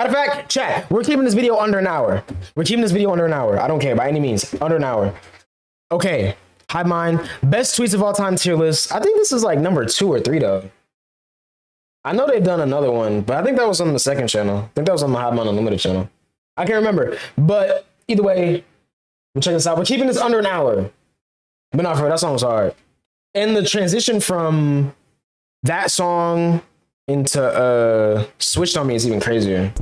Matter of fact, chat, we're keeping this video under an hour. We're keeping this video under an hour. I don't care by any means. Under an hour. Okay. HIVEMIND. Best tweets of all time tier list. I think this is like number 2 or 3 though. I know they've done another one, but I think that was on the second channel. I think that was on the HIVEMIND Unlimited channel. I can't remember. But either way, we'll check this out. We're keeping this under an hour. But not for that song was hard. And the transition from that song into Switched on Me is even crazier.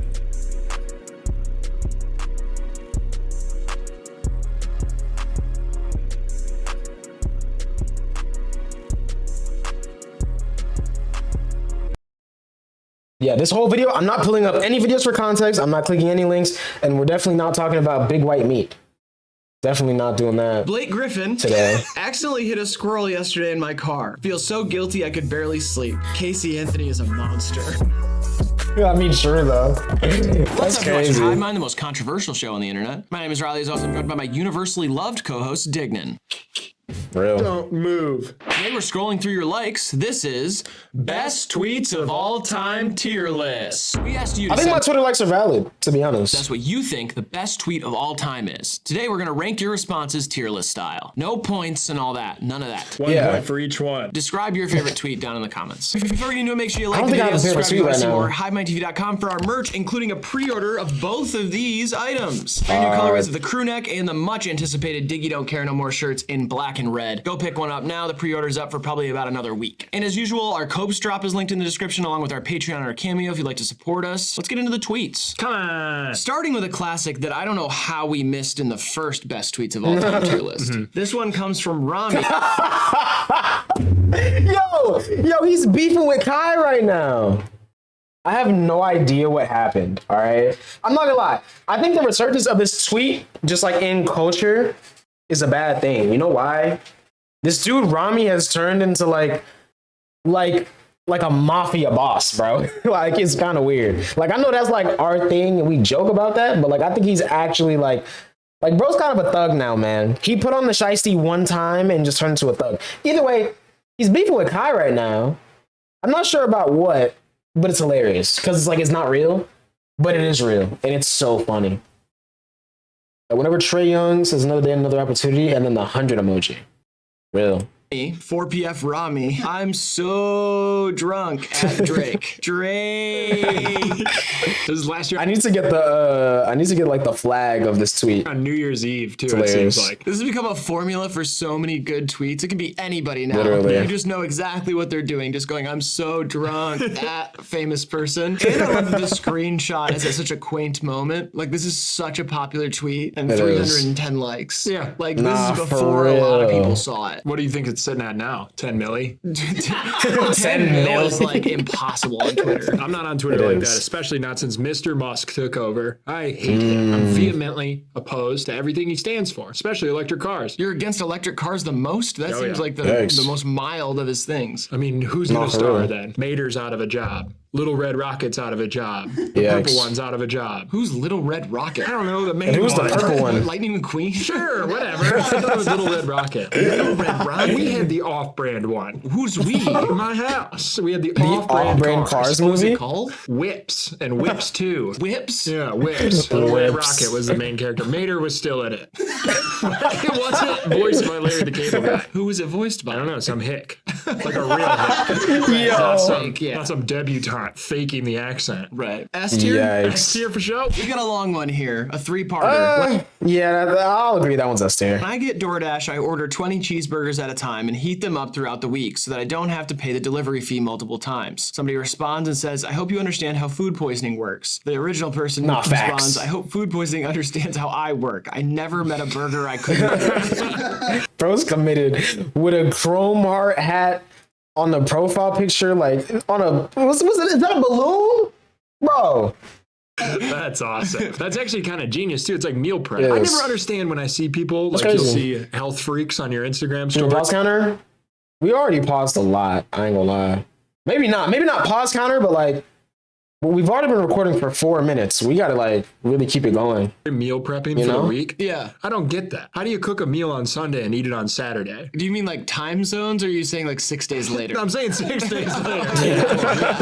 Yeah, this whole video, I'm not pulling up any videos for context. I'm not clicking any links. And we're definitely not talking about big white meat. Definitely not doing that. Blake Griffin today accidentally hit a squirrel yesterday in my car. Feel so guilty I could barely sleep. Casey Anthony is a monster. I mean, sure though. That's crazy. HIVEMIND, the most controversial show on the internet. My name is Riley. Is also joined by my universally loved co-host Dignan. Real. Don't move. Today we're scrolling through your likes. This is Best Tweets of All Time Tier List. We asked you to I think my Twitter likes are valid, to be honest. That's what you think the best tweet of all time is. Today we're gonna rank your responses tier list style. No points and all that. None of that. One point for each one. Describe your favorite tweet down in the comments. Before we get into it, make sure you like the video, subscribe if you want to see right more. HIVEMINDTV.com for our merch, including a pre-order of both of these items. Brand new colorways of the crew neck and the much anticipated Diggy Don't Care No More shirts in black and red. Go pick one up now. The pre-order's up for probably about another week. And as usual, our Copes drop is linked in the description along with our Patreon and our Cameo if you'd like to support us. Let's get into the tweets. Come on. Starting with a classic that I don't know how we missed in the first best tweets of all time tier list. This one comes from Rami. Yo, he's beefing with Kai right now. I have no idea what happened, all right? I'm not gonna lie. I think the resurgence of this tweet, just like in culture, is a bad thing. You know why? This dude Rami has turned into like a mafia boss, bro. Like, it's kind of weird. Like, I know that's like our thing and we joke about that, but like I think he's actually like bro's kind of a thug now, man. He put on the shiesty one time and just turned into a thug. Either way, he's beefing with Kai right now. I'm not sure about what, but it's hilarious because it's like it's not real, but it is real and it's so funny. Whenever Trey Young says another day, another opportunity, and then the 100 emoji. Real. 4PF Rami. I'm so drunk at Drake. Drake. This is last year. I need to get like the flag of this tweet On New Year's Eve too, hilarious. it seems like. This has become a formula for so many good tweets. It can be anybody now. Literally. You just know exactly what they're doing. Just going, I'm so drunk at famous person. And I love the screenshot as such a quaint moment. Like, this is such a popular tweet and 310 likes. Yeah. Like, Nah, this is for before a lot of real. people saw it. What do you think it's sitting at now? 10 milli? 10 mil is like impossible on Twitter. I'm not on Twitter like that, especially not since Mr. Musk took over. I hate him. I'm vehemently opposed to everything he stands for, especially electric cars. You're against electric cars the most? That seems like the most mild of his things. I mean, who's going to star then? Mater's out of a job. Little Red Rocket's out of a job. The purple one's out of a job. Who's Little Red Rocket? I don't know, the main who's one. the purple one? Lightning McQueen? Sure, whatever. I thought it was Little Red Rocket. Little Red Rocket? We had the off-brand one. Who's we? My house. We had the off-brand cars What was movie? it called? Whips and Whips 2. Whips? Yeah, Whips. Little Red Whips. Rocket was the main character. Mater was still in it. It wasn't voiced by Larry the Cable Guy. Who was it voiced by? I don't know, some hick. Like a real hick. Not some debutante faking the accent. Right. S tier? Yikes. S tier for show. We got a long one here. A three-parter. Yeah, I'll agree that one's S tier. When I get DoorDash, I order 20 cheeseburgers at a time and heat them up throughout the week so that I don't have to pay the delivery fee multiple times. Somebody responds and says, I hope you understand how food poisoning works. The original person responds, I hope food poisoning understands how I work. I never met a burger I couldn't eat. Bro's committed with a chrome heart hat on the profile picture, like on a is that a balloon? Bro. That's awesome. That's actually kind of genius too. It's like meal prep. Yes. I never understand when I see people like you'll see health freaks on your Instagram story. Pause counter? We already paused a lot. I ain't gonna lie. Maybe not pause counter, but like But we've already been recording for 4 minutes. We gotta like really keep it going. Meal prepping You for know? the week? Yeah. I don't get that. How do you cook a meal on Sunday and eat it on Saturday? Do you mean like time zones, or are you saying like 6 days later? I'm saying 6 days later.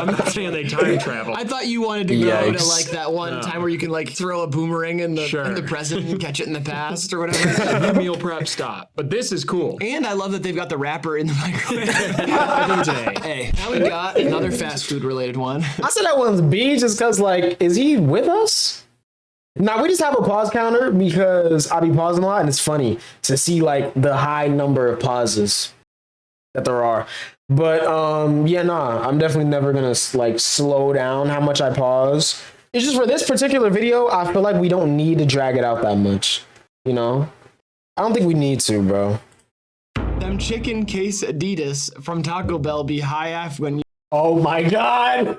I'm not saying they time travel. I thought you wanted to go to Yikes. like that one time where you can like throw a boomerang in the present and catch it in the past or whatever. You meal prep, stop. But this is cool. And I love that they've got the wrapper in the microwave. I think it's an A. Hey, now we got another fast food related one. I said that one's B just because, like, is he with us? Now, we just have a pause counter because I be pausing a lot, and it's funny to see, like, the high number of pauses that there are. But, yeah, nah, I'm definitely never going to, like, slow down how much I pause. It's just for this particular video, I feel like we don't need to drag it out that much, you know? I don't think we need to, bro. Them chicken quesadillas from Taco Bell be high af when you Oh my god!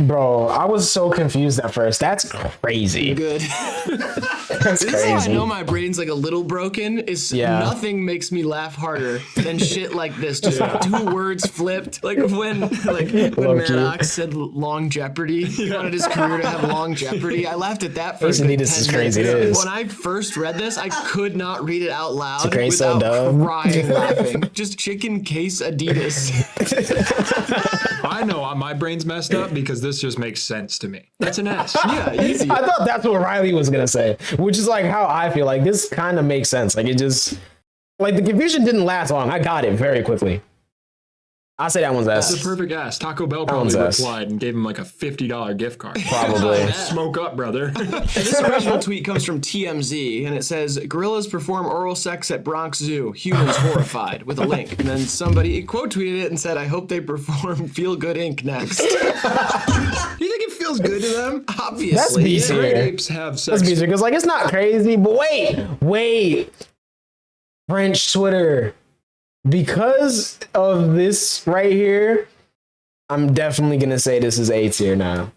Bro, I was so confused at first. That's crazy. good. That's This is how I crazy. know my brain's like a little broken. Is nothing makes me laugh harder than shit like this. Just 2 words flipped. Like when Low-key. Maddox said long Jeopardy. He wanted his career to have long Jeopardy. I laughed at that for a good Quesadillas 10 is crazy, minutes. it is. When I first read this, I could not read it out loud queso without dub. crying laughing. Just chicken quesadillas. I know my brain's messed up because this just makes sense to me. That's an S. Yeah, easy. I thought that's what Riley was gonna say, which is like how I feel. Like this kind of makes sense. Like it just, like the confusion didn't last long. I got it very quickly. I say that one's That's S. a perfect S. Taco Bell one's probably S. replied and gave him like a $50 gift card. Probably. Smoke up, brother. This original tweet comes from TMZ, and it says, gorillas perform oral sex at Bronx Zoo. Humans horrified, with a link. And then somebody quote tweeted it and said, I hope they perform Feel Good Inc. next. Do you think it feels good to them? Obviously. That's B tier. Great apes have sex. That's because like it's not crazy, but wait. French Twitter. Because of this right here, I'm definitely gonna say this is A tier now.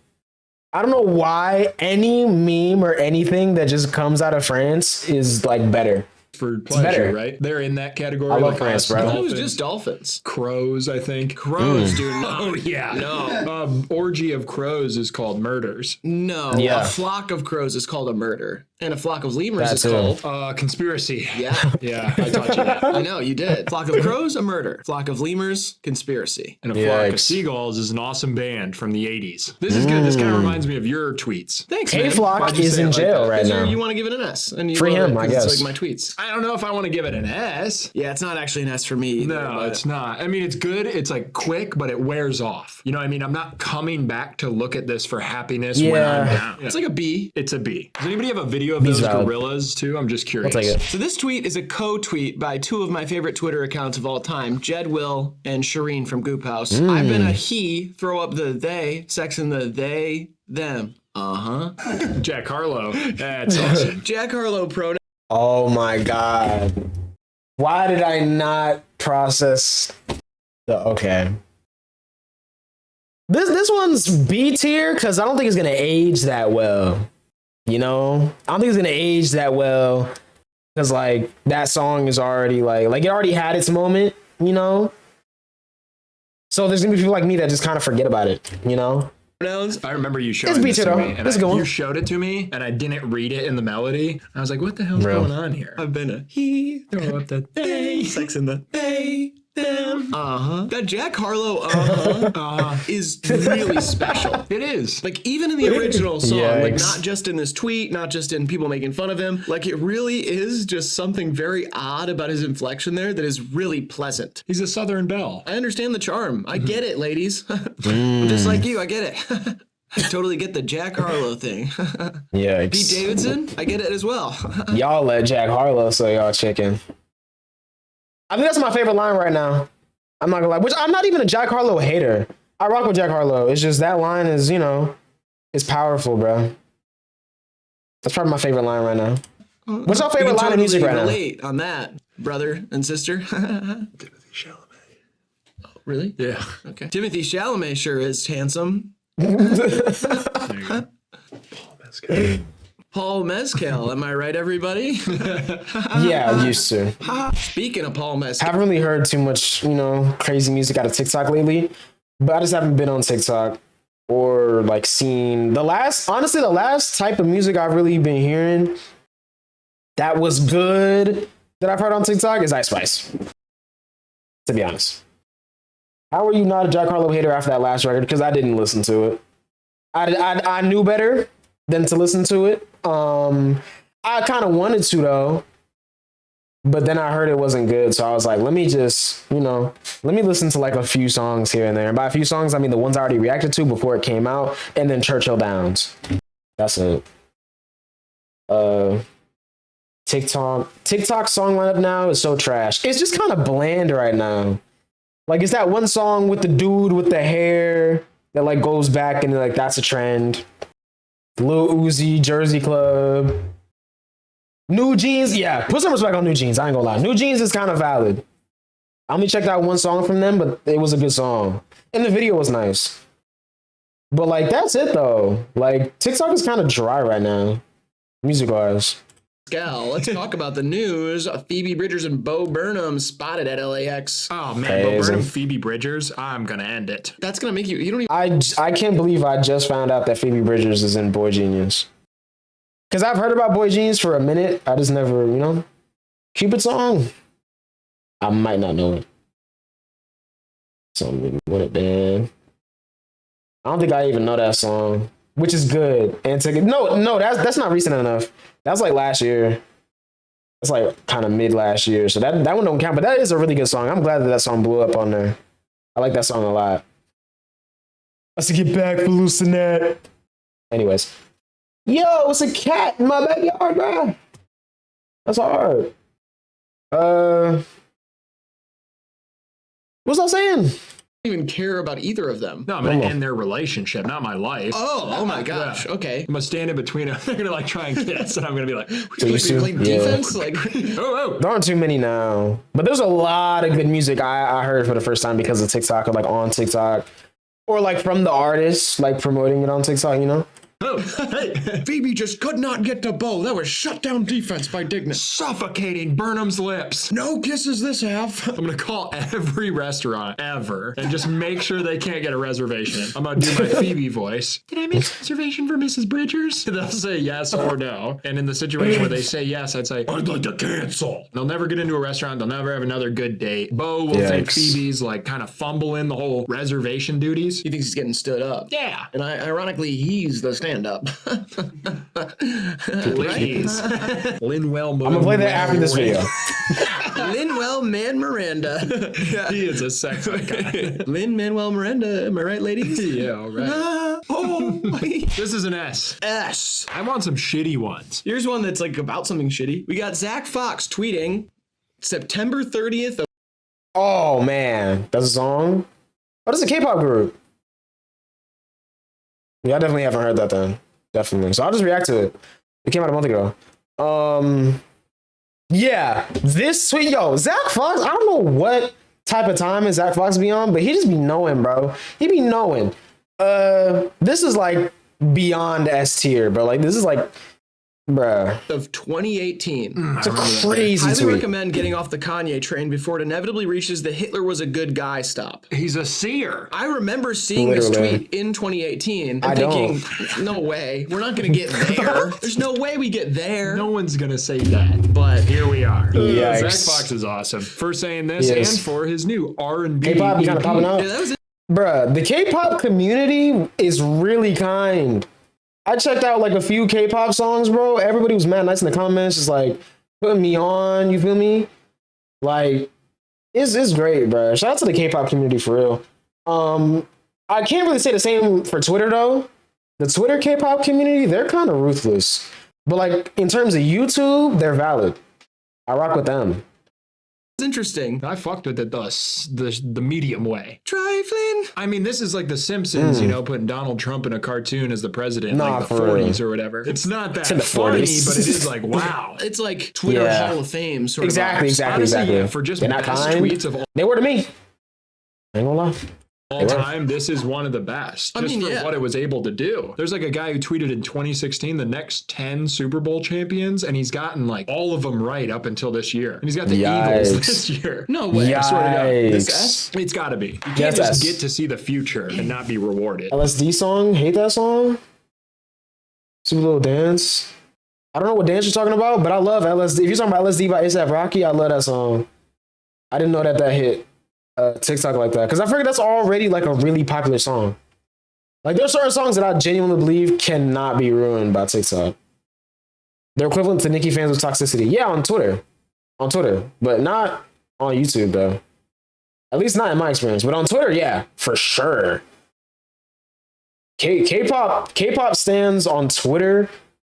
I don't know why any meme or anything that just comes out of France is like better. For pleasure, better. right? They're in that category. I love like France, us, bro. I thought it was dolphins, just dolphins. crows, I think. Crows, dude. No. Oh yeah. No. Orgy of crows is called murders. No. Yeah. A flock of crows is called a murder. And a flock of lemurs That is too. called... Conspiracy. Yeah. Yeah, I taught you that. I know, you did. Flock of crows, a murder. Flock of lemurs, conspiracy. And a flock of Yikes. seagulls is an awesome band from the 80s. This is good. This kind of reminds me of your tweets. Thanks, man. K-Flock Why'd you is say it in like jail that? right now. You want to give it an S. And you Free love him, it I 'cause guess. It's like my tweets. I don't know if I want to give it an S. Yeah, it's not actually an S for me either. No, but- it's not. I mean, it's good. It's like quick, but it wears off. You know what I mean? I'm not coming back to look at this for happiness when I'm Yeah. down. It's like a B. It's a B. Does anybody have a video of B's those valid. gorillas too? I'm just I'll curious. take it. So this tweet is a co-tweet by 2 of my favorite Twitter accounts of all time, Jed Will and Shireen from Goop House. I've been a he, throw up the they, sex in the they, them. Jack Harlow. That's awesome. Jack Harlow pronoun. Oh my god. Why did I not process the okay? This one's B tier because I don't think it's gonna age that well. You know? I don't think it's gonna age that well. Because like that song is already like it already had its moment, you know? So there's gonna be people like me that just kind of forget about it, you know? I remember you showing It's this beat to it me, up. and Let's go on. you showed it to me, and I didn't read it in the melody. I was like, "What the hell's Real. going on here?" I've been a he, throw up the they, sex in the they, them. That Jack Harlow is really special. It is. Like even in the original song, like Yikes. not just in this tweet, not just in people making fun of him, like it really is just something very odd about his inflection there that is really pleasant. He's a Southern belle. I understand the charm. I get it, ladies. I'm just like you, I get it. I totally get the Jack Harlow thing. Yeah. Pete Davidson, I get it as well. Y'all let Jack Harlow so y'all chicken. I think that's my favorite line right now. I'm not gonna lie. Which I'm not even a Jack Harlow hater. I rock with Jack Harlow. It's just that line is, you know, is powerful, bro. That's probably my favorite line right now. What's your favorite You can line of music totally right now? relate on that, brother and sister. Timothy Chalamet. Really? Yeah. Okay. Timothy Chalamet sure is handsome. There you go. Paul Mescal. Paul Mezcal. Am I right, everybody? Yeah, I used to. Speaking of Paul Mezcal, Haven't really heard too much, crazy music out of TikTok lately, but I just haven't been on TikTok or like seen honestly, the last type of music I've really been hearing that was good that I've heard on TikTok is Ice Spice, to be honest. How are you not a Jack Harlow hater after that last record? Because I didn't listen to it. I knew better than to listen to it. I kind of wanted to though, but then I heard it wasn't good, so I was like, let me just, let me listen to like a few songs here and there. And by a few songs, I mean the ones I already reacted to before it came out, and then Churchill Downs. That's it. TikTok song lineup now is so trash. It's just kind of bland right now. Like, it's that one song with the dude with the hair that like goes back and like that's a trend. Lil Uzi, Jersey Club. New Jeans, yeah, put some respect on New Jeans. I ain't gonna lie. New Jeans is kind of valid. I only checked out one song from them, but it was a good song. And the video was nice. But like, that's it though. Like, TikTok is kind of dry right now, music-wise. let's talk about the news. Phoebe Bridgers and Bo Burnham spotted at LAX. Oh man, Bo Burnham, Phoebe Bridgers. I'm gonna end it. That's gonna make you don't even. I can't believe I just found out that Phoebe Bridgers is in Boy Genius. Because I've heard about Boy Genius for a minute. I just never, Cupid song. I might not know it. Something with it, man. I don't think I even know that song, which is good. And no, that's not recent enough. That's like last year. That's like kind of mid last year. So that one don't count, but that is a really good song. I'm glad that song blew up on there. I like that song a lot. Let's get back for Lucinet. Anyways. Yo, it's a cat in my backyard, bro. That's hard. What's I saying? Even care about either of them. No, I'm gonna end their relationship, not my life. Oh my gosh. Yeah. Okay. I'm gonna stand in between them. They're gonna like try and kiss, and I'm gonna be like, so you play defense? Like, oh. There aren't too many now, but there's a lot of good music I heard for the first time because of TikTok, or like on TikTok, or like from the artist like promoting it on TikTok. Oh, hey. Phoebe just could not get to Bo. That was shut down defense by Dignus. Suffocating Burnham's lips. No kisses this half. I'm gonna call every restaurant ever and just make sure they can't get a reservation. I'm gonna do my Phoebe voice. Did I make a reservation for Mrs. Bridgers? They'll say yes or no. And in the situation where they say yes, I'd say, I'd like to cancel. They'll never get into a restaurant. They'll never have another good date. Bo will think Phoebe's like kind of fumbling the whole reservation duties. He thinks he's getting stood up. Yeah. And ironically, he's the stand up. Please. Linwell Moon. I'm gonna play that after this video. Linwell Man Miranda. He is a sex icon. Lin-Manuel Miranda. Am I right, ladies? Yeah, all right. This is an S. S. I want some shitty ones. Here's one that's like about something shitty. We got Zach Fox tweeting September 30th. Oh man, that's a song. Oh, that's a K-pop group. Yeah, I definitely haven't heard that then. Definitely. So I'll just react to it. It came out a month ago. Yeah, this tweet, Zach Fox, I don't know what type of time is Zach Fox be on, but he just be knowing, bro. He be knowing. This is like beyond S tier, bro. Like, this is like, bruh. Of 2018. It's a crazy Highly tweet. recommend getting off the Kanye train before it inevitably reaches the Hitler was a good guy stop. He's a seer. I remember seeing this tweet in 2018 and thinking, no way, we're not going to get there. There's no way we get there. No one's going to say that, but here we are. Yikes. Zach Fox is awesome for saying this and for his new R&B. K-pop kind of popping up. Yeah, that was it. Bruh, the K-pop community is really kind. I checked out like a few K-pop songs, bro. Everybody was mad nice in the comments, just like putting me on. You feel me? Like, it's great, bro. Shout out to the K-pop community for real. I can't really say the same for Twitter though. The Twitter K-pop community, they're kind of ruthless. But like in terms of YouTube, they're valid. I rock with them. It's interesting. I fucked with it the medium way. Trifling. I mean, this is like The Simpsons, putting Donald Trump in a cartoon as the president in like the for 40s real. or whatever. It's not that in the funny, 40s. but it is like, wow. It's like Twitter Hall of Fame sort Exactly, of. exactly, Honestly, exactly. yeah, for just They're not best kind. tweets of all They were to me. I ain't gonna lie. all time, this is one of the best. Just for what it was able to do. There's like a guy who tweeted in 2016 the next 10 Super Bowl champions, and he's gotten like all of them right up until this year. And he's got the Eagles this year. No way. I swear to God. This S? It's got to be. You can't just get to see the future and not be rewarded. LSD song? Hate that song? Super Little Dance? I don't know what dance you're talking about, but I love LSD. If you're talking about LSD by A$AP Rocky, I love that song. I didn't know that hit TikTok like that, because I figured that's already like a really popular song. Like there's certain songs that I genuinely believe cannot be ruined by TikTok. They're equivalent to Nicki fans with toxicity. Yeah, on Twitter, but not on YouTube though. At least not in my experience. But on Twitter, yeah, for sure. K-pop stands on Twitter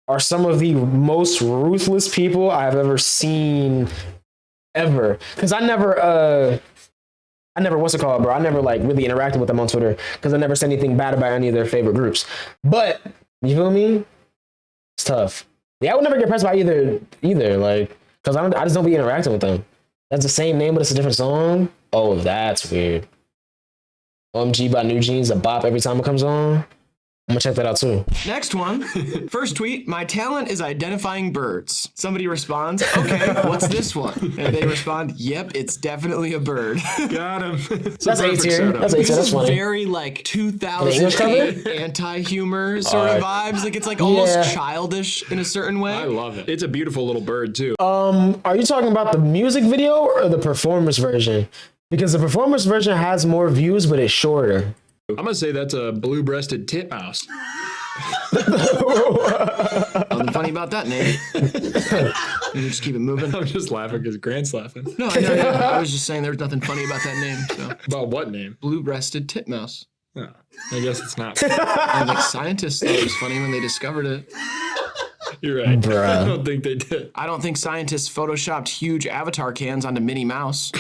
are some of the most ruthless people I have ever seen, ever. Because I never, what's it called, bro? I never like really interacted with them on Twitter because I never said anything bad about any of their favorite groups. But you feel me? It's tough. Yeah, I would never get pressed by either, like, because I just don't be interacting with them. That's the same name, but it's a different song. Oh, that's weird. OMG by New Jeans, a bop every time it comes on. I'm gonna check that out too. Next one. First tweet, my talent is identifying birds. Somebody responds, okay, what's this one? And they respond, yep, it's definitely a bird. Got him. That's A tier. That's funny. Very like 2008 anti-humor sort of vibes. Like it's like almost childish in a certain way. I love it. It's a beautiful little bird too. Are you talking about the music video or the performance version? Because the performance version has more views, but it's shorter. I'm gonna say that's a blue-breasted titmouse. Nothing funny about that name. You just keep it moving. I'm just laughing because Grant's laughing. No, I know. Yeah. I was just saying there's nothing funny about that name. So. About what name? Blue-breasted titmouse. Oh, I guess it's not. And like scientists thought it was funny when they discovered it. You're right. Bruh. I don't think they did. I don't think scientists photoshopped huge avatar cans onto Minnie Mouse.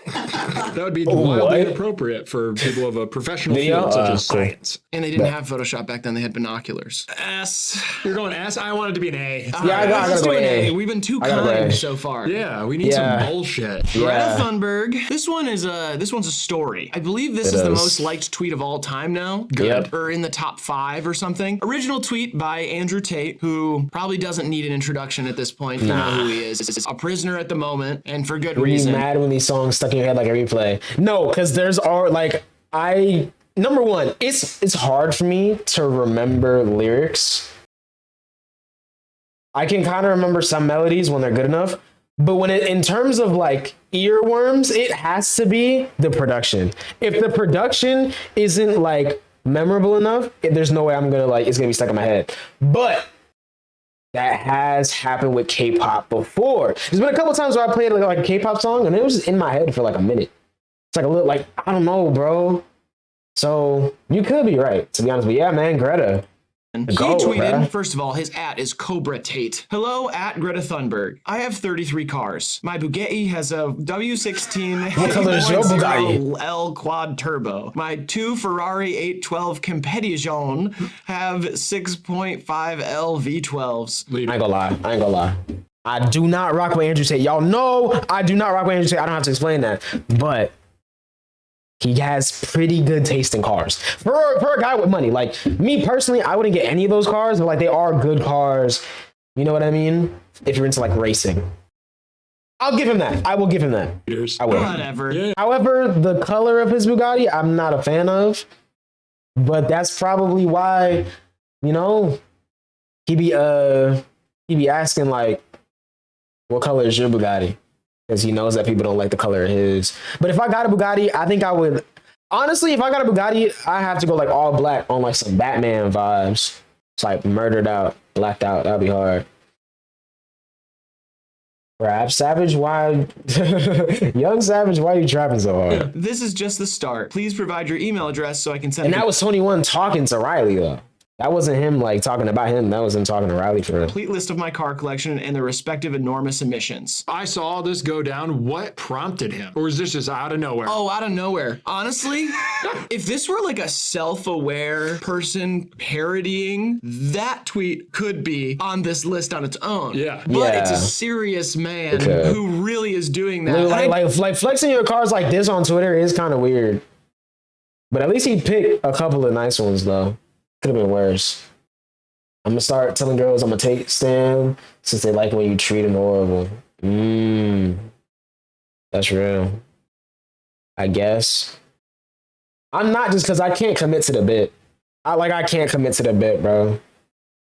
That would be wildly inappropriate for people of a professional field such as science. And they didn't have Photoshop back then. They had binoculars. S. You're going S? I want it to be an A. Yeah, I gotta go A. We've been too kind so far. Yeah, we need some bullshit. Greta Thunberg. This one's a story. I believe this is the most liked tweet of all time now. Good. Or in the top 5 or something. Original tweet by Andrew Tate, who probably doesn't need an introduction at this point. You know who he is. A prisoner at the moment, and for good reason. You're mad when these songs stuck in your head like a replay. No, because there's all like number one, it's hard for me to remember lyrics. I can kind of remember some melodies when they're good enough, but when in terms of like earworms, it has to be the production. If the production isn't like memorable enough, there's no way it's gonna be stuck in my head. But that has happened with K-pop before. There's been a couple times where I played like a K-pop song and it was just in my head for like a minute. It's like a little, like, I don't know, bro. So you could be right, to be honest. But yeah, man, Greta. He tweeted, first of all, his @ is Cobra Tate. Hello, @ Greta Thunberg. I have 33 cars. My Bugatti has a W16 What color is your Bugatti? L quad turbo. My 2 Ferrari 812 Competizione have 6.5 L V12s. I ain't gonna lie. I do not rock with Andrew Tate. Y'all know I do not rock with Andrew Tate. I don't have to explain that. But he has pretty good taste in cars. For a guy with money. Like, me personally, I wouldn't get any of those cars, but like they are good cars. You know what I mean? If you're into like racing. I'll give him that. I will give him that. I will. Whatever. Yeah. However, the color of his Bugatti, I'm not a fan of. But that's probably why, you know, he be asking like, what color is your Bugatti? Because he knows that people don't like the color of his. But if I got a Bugatti, I think I would. Honestly, if I got a Bugatti, I have to go like all black on like some Batman vibes. It's like murdered out, blacked out. That'd be hard. Rap Savage, why? Young Savage, why are you trapping so hard? This is just the start. Please provide your email address so I can send And that was 21 talking to Riley though. That wasn't him like talking about him. That was him talking to Riley for real. Complete list of my car collection and their respective enormous emissions. I saw this go down. What prompted him? Or is this just out of nowhere? Oh, out of nowhere. Honestly, if this were like a self-aware person parodying, that tweet could be on this list on its own. Yeah. But it's a serious man who really is doing that. Like flexing your cars like this on Twitter is kind of weird. But at least he picked a couple of nice ones though. Could have been worse. I'm gonna start telling girls I'm gonna take Stan since they like when you treat them horrible. That's real. I guess. I'm not just because I can't commit to the bit. I can't commit to the bit, bro.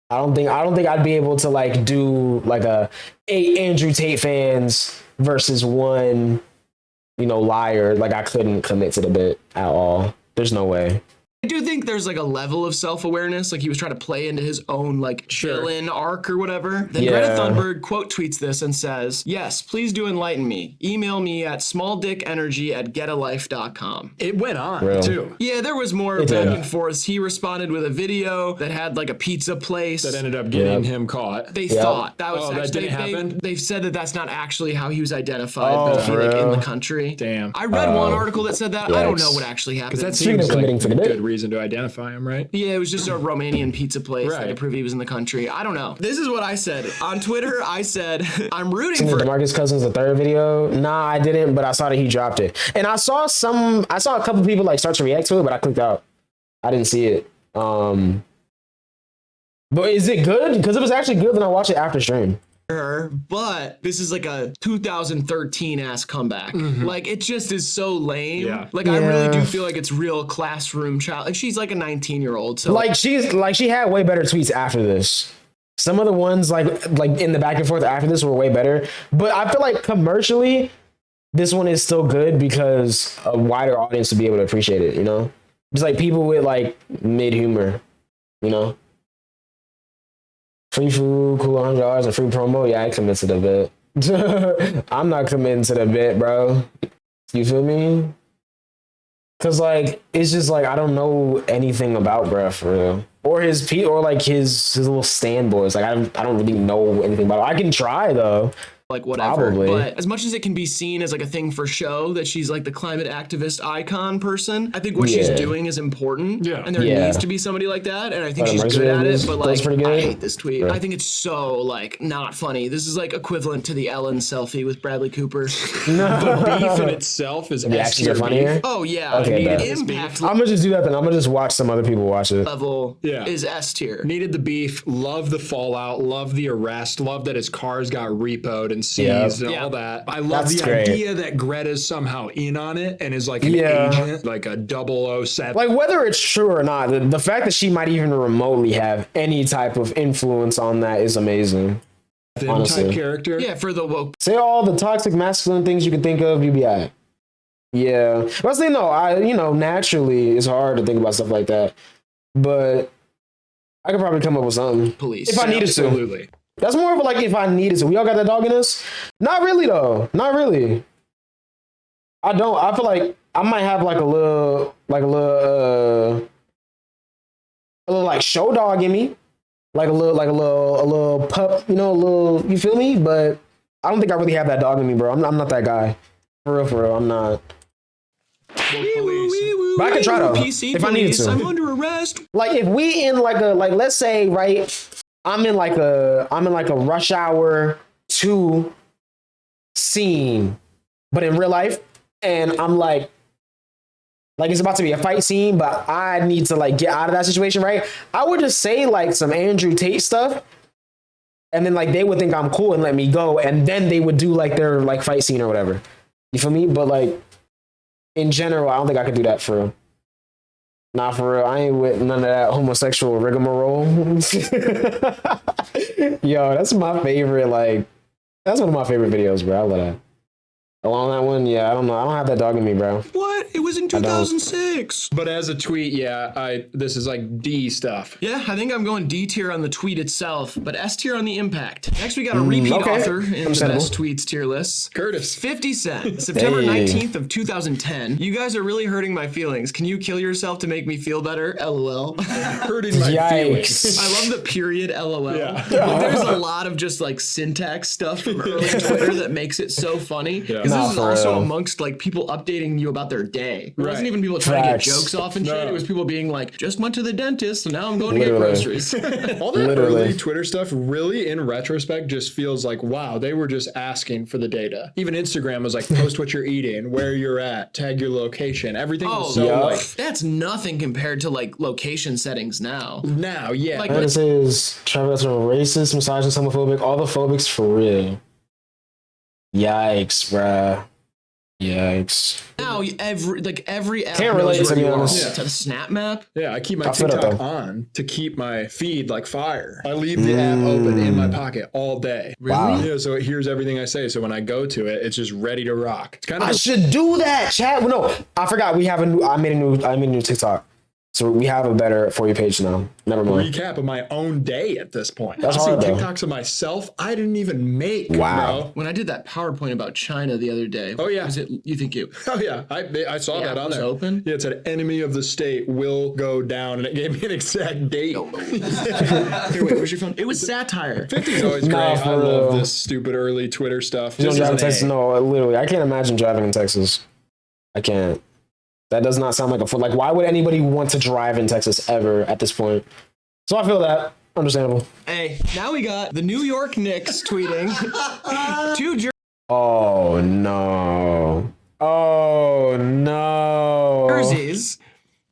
I don't think I'd be able to like do like a 8 Andrew Tate fans versus 1, liar. Like I couldn't commit to the bit at all. There's no way. I do think there's like a level of self-awareness, like he was trying to play into his own like villain arc or whatever. Then Greta Thunberg quote tweets this and says, "Yes, please do enlighten me. Email me at smalldickenergy@getalife.com." It went on too. Yeah, there was more back and forth. He responded with a video that had like a pizza place that ended up getting him caught. They thought that was that didn't happen. They've said that that's not actually how he was identified, but like in the country. Damn. I read one article that said that. I don't know what actually happened. Because that seems like a good reason to identify him, right? Yeah, it was just a Romanian pizza place that to prove he was in the country. I don't know. This is what I said. On Twitter, I said, I'm rooting for DeMarcus Cousins, the third video. Nah, I didn't, but I saw that he dropped it. And I saw a couple people like start to react to it, but I clicked out. I didn't see it. But is it good? Because if it's actually good, then I'll watch it after stream. But this is like a 2013 ass comeback. Like it just is so lame. Like I really do feel like it's real classroom child. Like she's like a 19-year-old. So she had way better tweets after this. Some of the ones like in the back and forth after this were way better. But I feel like commercially, this one is still good because a wider audience to be able to appreciate it. Just like people with like mid humor. Free food, cool $100 and free promo. Yeah, I commit to the bit. I'm not committing to the bit, bro. You feel me? Cause like it's just like I don't know anything about bruh for real, or his little stand boys. Like I don't really know anything about it. I can try though. Like whatever. Probably. But as much as it can be seen as like a thing for show that she's like the climate activist icon person, I think what she's doing is important. Yeah. And there needs to be somebody like that. And I think she's good at it. But like I hate this tweet. Right. I think it's so like not funny. This is like equivalent to the Ellen selfie with Bradley Cooper. The beef in itself is actually funnier. Oh yeah. Okay, impact. I'm gonna just do that then. I'm gonna just watch some other people watch it. Level is S tier. Needed the beef, love the fallout, love the arrest, love that his cars got repoed and seized and all that. I love the idea that Greta's somehow in on it and is like an agent, like a 007. Like whether it's true or not, the fact that she might even remotely have any type of influence on that is amazing. Honestly. Type character. Yeah, for the woke. Say all the toxic masculine things you can think of, you be all right. Yeah. But naturally it's hard to think about stuff like that. But I could probably come up with something. Police. If I needed to. Absolutely. That's more of a, like if I needed to. We all got that dog in us? Not really though. Not really. I don't. I feel like I might have like a little like show dog in me. Like a little pup, you feel me? But I don't think I really have that dog in me, bro. I'm not that guy. For real, I'm not. But I can try though. If I needed to. I'm under arrest. Like if we in let's say, right, I'm in like a Rush Hour 2 scene, but in real life, and I'm like it's about to be a fight scene, but I need to like get out of that situation, right? I would just say like some Andrew Tate stuff, and then like they would think I'm cool and let me go, and then they would do like their like fight scene or whatever. You feel me? But like in general, I don't think I could do that for real. Nah, for real. I ain't with none of that homosexual rigmarole. Yo, that's my favorite. Like, that's one of my favorite videos, bro. I love that. Along that one, yeah, I don't know. I don't have that dog in me, bro. What? It was in 2006. But as a tweet, this is like D stuff. Yeah, I think I'm going D tier on the tweet itself, but S tier on the impact. Next, we got a repeat author in the best tweets tier list. Curtis. 50 Cent, September 19th of 2010. You guys are really hurting my feelings. Can you kill yourself to make me feel better? LOL. Hurting my feelings. I love the period LOL. Yeah. There's a lot of just like syntax stuff from early Twitter that makes it so funny. Because Because Nah, this is for also real. amongst like people updating you about their day. It wasn't Right. even people trying Facts. to get jokes off and shit. No. It was people being like, just went to the dentist and now I'm going to Literally. get groceries. All that Literally. early Twitter stuff really, in retrospect, just feels like, wow, they were just asking for the data. Even Instagram was like, post what you're eating, where you're at, tag your location. Everything was so yeah. like, That's nothing compared to like location settings now. now, yeah. Like, That is Travis racist, misogynist, homophobic, all the phobics for real. Yikes, bruh. Yikes. now every app Can't knows relate, where to be you are. honest. To the Snap Map. Yeah, I keep my I feel that, TikTok though. on to keep my feed like fire. I leave the app open in my pocket all day. Wow. Yeah, so it hears everything I say. So when I go to it, it's just ready to rock. It's kind of I should do that, chat. No, I forgot. I made a new TikTok. So we have a better For You page now. Never mind. recap of my own day at this point. That's I see hard, though. TikToks of myself I didn't even make. Wow. Bro. When I did that PowerPoint about China the other day. Oh, yeah. Was it you think you? Oh yeah, I saw The that app on was there. open? Yeah, it said enemy of the state will go down, and it gave me an exact date. Here, wait, where's your phone? It was satire. 50's always great. Nah, for I love real. this stupid early Twitter stuff. You don't Just drive in as an Texas? A. No, literally. I can't imagine driving in Texas. I can't. That does not sound like a foot. Like, why would anybody want to drive in Texas ever at this point? So I feel that. Understandable. Hey, now we got the New York Knicks tweeting two Oh, no. Oh, no. jerseys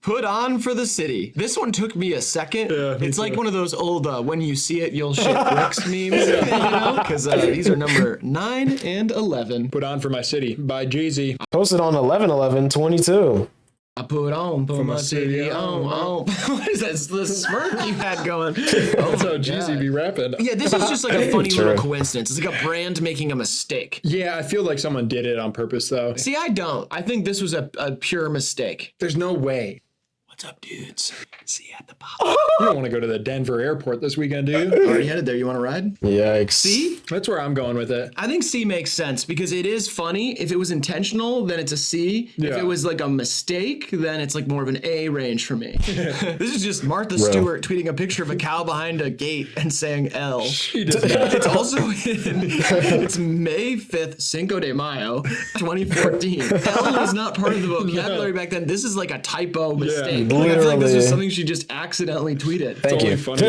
put on for the city. This one took me a second. Yeah, me it's like too. one of those old when you see it, you'll shit bricks memes, you know? Because these are number 9 and 11. Put on for my city by Jeezy. Posted on 11/11/22. I put on for my city on. What is that? The smirk you had going. Oh, That's how my Jeezy God. be rapping. Yeah, this is just like a funny True. little coincidence. It's like a brand making a mistake. Yeah, I feel like someone did it on purpose though. See, I don't. I think this was a pure mistake. There's no way. What's up, dudes? See you at the pop. You don't want to go to the Denver airport this weekend, do you? Already headed there. You want to ride? Yikes. C? That's where I'm going with it. I think C makes sense because it is funny. If it was intentional, then it's a C. If Yeah. it was like a mistake, then it's like more of an A range for me. This is just Martha Stewart tweeting a picture of a cow behind a gate and saying L. She does not. It's also it's May 5th, Cinco de Mayo, 2014. L was not part of the vocabulary back then. This is like a typo mistake. Like, I feel like this Literally. was something she just accidentally tweeted. Thank you. Funny.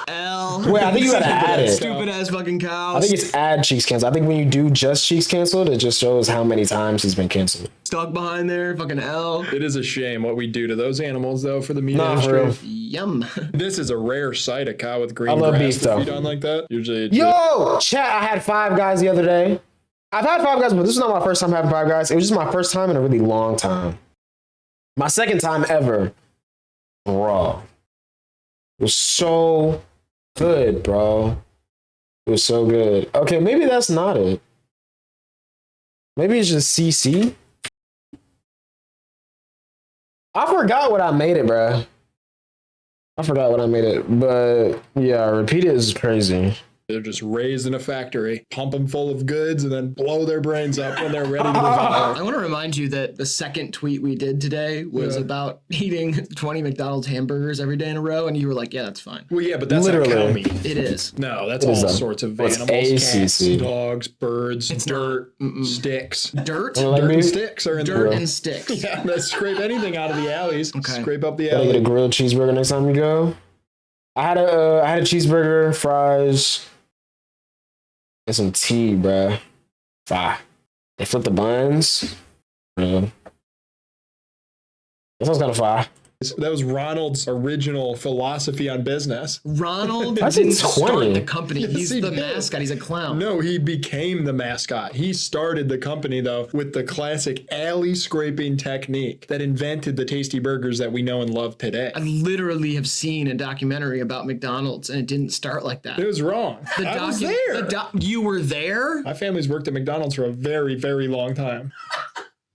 L. Wait, I think you gotta add it. Stupid ass fucking cows. I think it's add cheeks canceled. I think when you do just cheeks canceled, it just shows how many times he's been canceled. Stuck behind there, fucking L. It is a shame what we do to those animals, though, for the meat Nah, for industry. real. Yum. This is a rare sight, a cow with green I love grass beef, to though. feed on like that. Usually, it's Yo, chat, I had Five Guys the other day. I've had Five Guys, but this is not my first time having Five Guys. It was just my first time in a really long time. My second time ever. Bro. It was so good, bro. It was so good. Okay, maybe that's not it. Maybe it's just CC. I forgot what I made it, bro. I forgot what I made it, but yeah, repeat it is crazy. They're just raised in a factory, pump them full of goods, and then blow their brains up when they're ready to devour. I want to remind you that the second tweet we did today was about eating 20 McDonald's hamburgers every day in a row, and you were like, yeah, that's fine. Well, yeah, but that's Literally. not cow meat. It is. No, that's It all is a- sorts of it's animals, cats, ACC. dogs, birds, dirt, not. sticks. Dirt, Like Dirt me? and sticks are in dirt, there. and sticks. Yeah, let's scrape anything out of the alleys. Okay. Scrape up the Gotta get a alley. grilled cheeseburger next time you go. I had a cheeseburger, fries, and some tea, bruh. Fire. They flip the buns. That sounds kind of fire. That was Ronald's original philosophy on business. Ronald I said didn't 20. start the company. Yes, He's he the did. mascot. He's a clown. No, he became the mascot. He started the company, though, with the classic alley scraping technique that invented the tasty burgers that we know and love today. I literally have seen a documentary about McDonald's, and it didn't start like that. It was wrong. I was there. You were there? My family's worked at McDonald's for a very, very long time.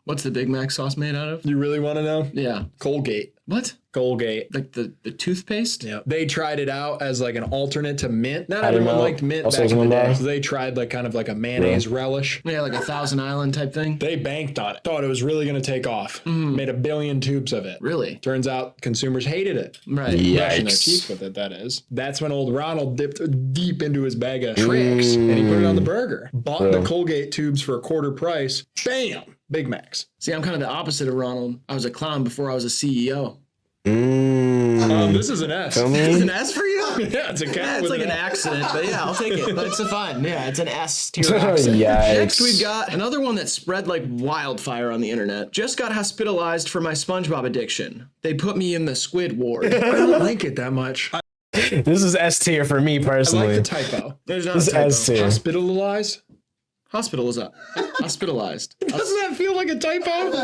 What's the Big Mac sauce made out of? You really want to know? Yeah. Colgate. What? Colgate. Like the toothpaste? Yeah. They tried it out as like an alternate to mint. Not I didn't everyone know. liked mint Also back in the was day. one So they tried like kind of like a mayonnaise relish. Yeah, like a Thousand Island type thing. They banked on it. Thought it was really going to take off. Made 1 billion tubes of it. Really? Turns out consumers hated it. Right. Russian, they're cheap with it, that is. That's when old Ronald dipped deep into his bag of tricks and he put it on the burger. Bought the Colgate tubes for a quarter price. Bam! Big Macs. See, I'm kind of the opposite of Ronald. I was a clown before I was a CEO. This is an S. It's an S for you? Yeah, it's a cat. Yeah, it's with like an S. accident, but yeah, I'll take it. But it's a fun. Yeah, it's an S tier accident. Yikes. Next, we've got another one that spread like wildfire on the internet. Just got hospitalized for my SpongeBob addiction. They put me in the squid ward. I don't like it that much. This is S tier for me I personally. like the typo. There's not This a is typo. S tier. Hospitalized? Hospitalized. Doesn't that feel like a typo?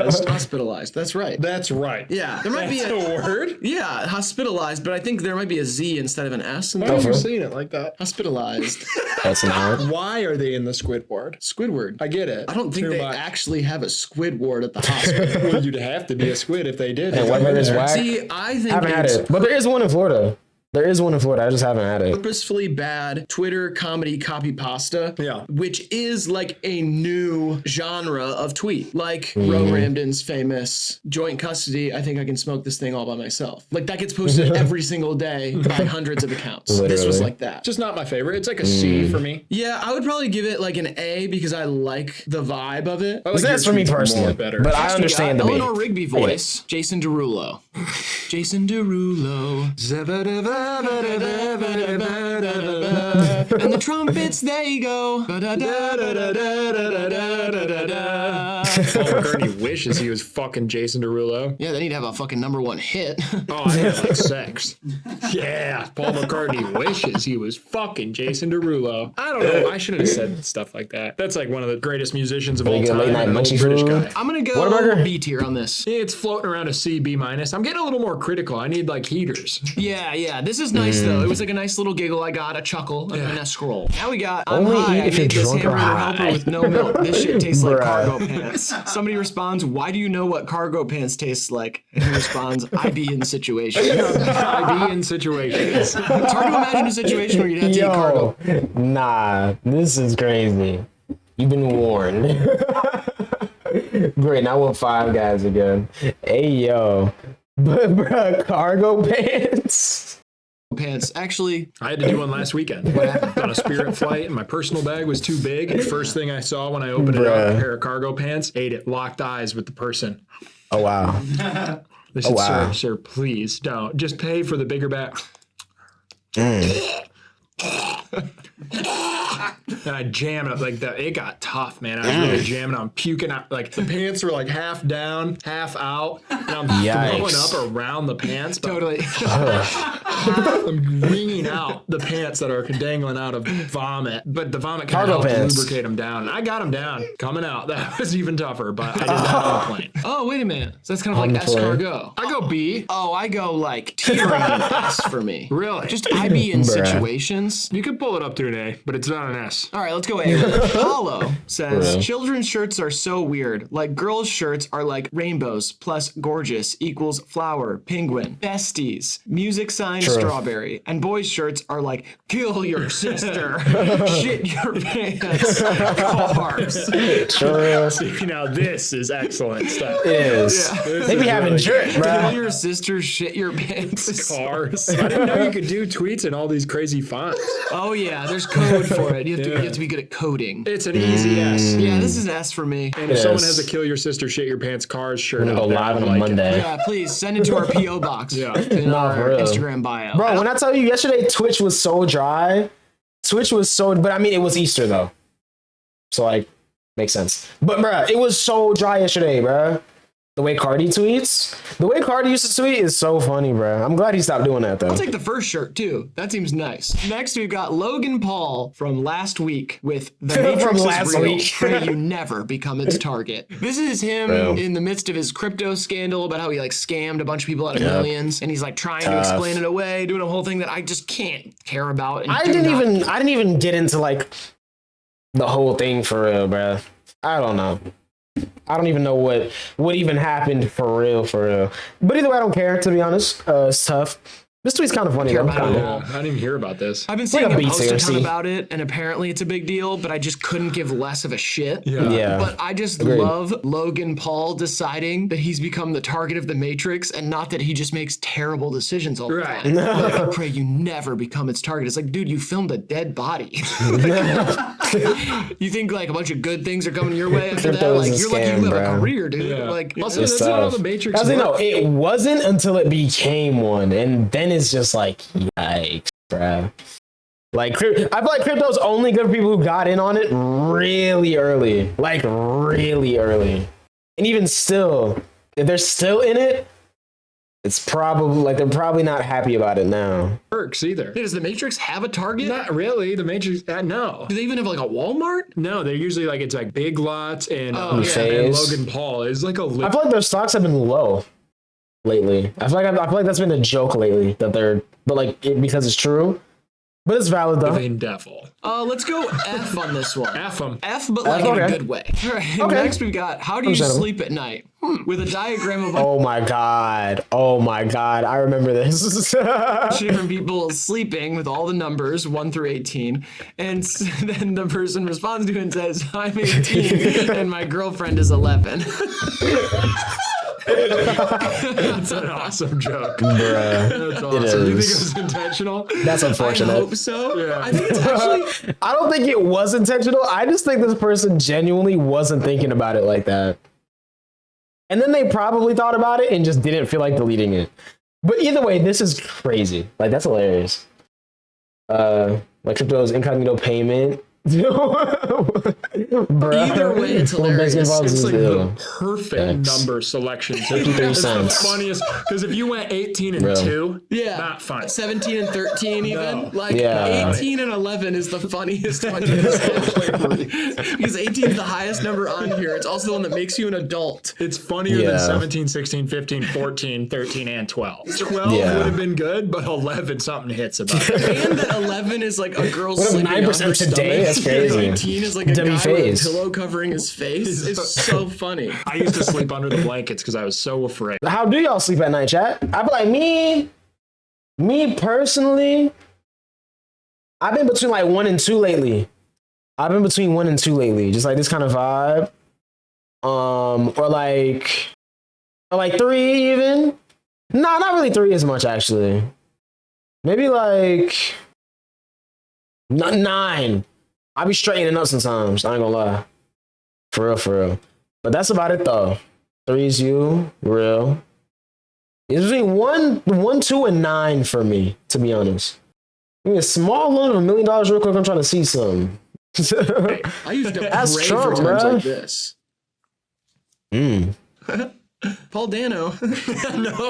Hospitalized. That's right. That's right. Yeah, there might That's be a word? Yeah, hospitalized, but I think there might be a Z instead of an S. In Why there. are you saying it like that? Hospitalized. That's an R. Why are they in the Squidward? Squidward. I get it. I don't think Too they much. actually have a squid ward at the hospital. Well, you'd have to be a squid if they did. And what is whack? See, I think Haven't had it's it, but there is one in Florida. There is one in Florida. I just haven't had it. purposefully bad Twitter comedy copy pasta, Yeah. which is like a new genre of tweet. Like Ro Ramden's famous joint custody, I think I can smoke this thing all by myself. Like that gets posted every single day by hundreds of accounts. This was Literally. like that. Just not my favorite. It's like a C for me. Yeah, I would probably give it like an A because I like the vibe of it. I like That's your for me tweets more personally. better. But I We understand the got beat. Eleanor Rigby voice, Jason Derulo. Jason Derulo. And the trumpets, they go. Paul McCartney wishes he was fucking Jason Derulo. Yeah, they need to have a fucking #1 hit. Oh, I have like sex. Yeah, Paul McCartney wishes he was fucking Jason Derulo. I don't know. I shouldn't have said stuff like that. That's like one of the greatest musicians of all get time. late night an old munchie British food? guy. I'm gonna go Whataburger? B tier on this. It's floating around a C, B minus. I'm getting a little more critical. I need like heaters. Yeah. This is nice though. It was like a nice little giggle. I got a chuckle and a scroll. Now we got. I'm Only high. eat I if you're made this drunk or hamburger high. helper with no milk. This shit tastes like Bruh. cargo pants. Somebody responds, "Why do you know what cargo pants tastes like?" And he responds, "I be in situations." I be in situations. It's hard to imagine a situation where you'd have to eat cargo. Yo, nah, this is crazy. You've been warned. Great, now we're Five Guys again. Hey, yo. But, bruh, cargo pants? Pants. Actually, I had to do one last weekend. On a Spirit flight, and my personal bag was too big. And first thing I saw when I opened it up, Bruh. a pair of cargo pants, ate it, locked eyes with the person. Oh, wow. They said, wow. sir, please don't. Just pay for the bigger bag. And I jammed it like that. It got tough, man. I was really jamming. I'm puking out. Like the pants were like half down, half out. And I'm throwing Yikes. up around the pants. But totally. I'm wringing out the pants that are dangling out of vomit. But the vomit kind Cargo of helped pants. lubricate them down. And I got them down. Coming out. That was even tougher. But I did that on the plane. Oh, wait a minute. So that's kind of like On the plane. escargot. I go B. Oh, I go like teetering on S for me. Really? Just I be in Bruh. situations. You could pull it up to an A, but it's not an S. All right, let's go A. Paulo says, Bruh. children's shirts are so weird. Like girls' shirts are like rainbows plus gorgeous equals flower, penguin, besties, music sign, strawberry. And boys' shirts are like kill your sister, shit your pants, carbs. True. See, now this is excellent stuff. It is. They be having drip, Kill bruh. your sister, shit your pants. Cars. I didn't know you could do tweets in all these crazy fonts. Oh yeah, there's code for it. You have to be good at coding. It's an easy S. Yeah, this is an S for me. And if someone Yes. has a kill your sister, shit your pants cars shirt I'm out gonna go there, live I on like it. Monday. Yeah, please send it to our PO box. Yeah. in Nah, our for real. Instagram bio. Bro, when I tell you yesterday Twitch was so dry, but I mean, it was Easter though. So like, makes sense. But bruh, it was so dry yesterday, bruh. The way Cardi tweets, the way Cardi used to tweet is so funny, bruh. I'm glad he stopped doing that though. I'll take the first shirt too. That seems nice. Next, we've got Logan Paul from last week with The Matrix From is last real. week. Pray you never become its target. This is him Bro. in the midst of his crypto scandal about how he like scammed a bunch of people out of millions, and he's like trying to explain it away, doing a whole thing that I just can't care about. And I do not didn't even get into like the whole thing for real, bruh. I don't know. I don't even know what even happened for real. But either way, I don't care, to be honest. It's tough. This tweet's kind of funny, though. about it Kinda. all. I didn't even hear about this. I've been seeing like a him post a ton BTRC. about it, and apparently it's a big deal, but I just couldn't give less of a shit. Yeah. But I just Agreed. love Logan Paul deciding that he's become the target of the Matrix and not that he just makes terrible decisions all the Right. time. Like, I pray you never become its target. It's like, dude, you filmed a dead body. You think like a bunch of good things are coming your way after that? Crypto is Like, a you're lucky scam, you have bro. a career, dude. Yeah. Like, Also, It's that's not how tough. the Matrix Actually, no, works. it wasn't until it became one, and then it's just like, yikes, bruh. Like, I feel like crypto's only good for people who got in on it really early, like really early. And even still, if they're still in it, it's probably like they're probably not happy about it now. Works either. does the Matrix have a target? Not really. The Matrix, no. Do they even have like a Walmart? No, they're usually like, it's like Big Lots and, Oh, yeah. and Phase. Logan Paul is like a I feel like their stocks have been low lately. I feel like that's been a joke lately that but like because it's true. But it's valid though. living devil. Let's go F on this one. F them. F, but like in a okay. good way. All right, Okay. next we got, how do you Understandable. sleep at night? With a diagram of Oh my god. I remember this. different people sleeping with all the numbers 1 through 18, and then the person responds to it and says, I'm 18 and my girlfriend is 11. That's an awesome joke. Bruh. That's awesome. It Do you think it is. was intentional? That's I unfortunate. hope so. Yeah. I think it's actually, I don't think it was intentional. I just think this person genuinely wasn't thinking about it like that. And then they probably thought about it and just didn't feel like deleting it. But either way, this is crazy. Like, that's hilarious. Like crypto's incognito payment. Bruh. Either way, it's Well, best hilarious. involves It's is like ill. the perfect Thanks. number selection. 53 It's the cents. funniest because if you went 18 and Real. 2, yeah, not fun. 17 and 13 even. No. Like Yeah. 18 and 11 is the funniest one. Because 18 is the highest number on here. It's also the one that makes you an adult. It's funnier Yeah. than 17, 16, 15, 14, 13, and 12. 12 Yeah. would have been good, but 11 something hits about it. And that 11 is like a girl What if sleeping 9% on her today? stomach. That's crazy. 18 is like a W guy with phase. a pillow covering his face. It's so funny. I used to sleep under the blankets because I was so afraid. How do y'all sleep at night, chat? I feel like me personally, I've been between like 1 and 2 lately. Just like this kind of vibe. Or like 3 even. Nah, not really 3 as much actually. Maybe like 9. I be straightening up sometimes. I ain't gonna lie. For real. But that's about it though. 3 is you, real. It's between 1, 2, and 9 for me, to be honest. Give me a small loan of $1 million real quick. I'm trying to see some. I used to That's pray Trump, for times bruh. like this. Paul Dano.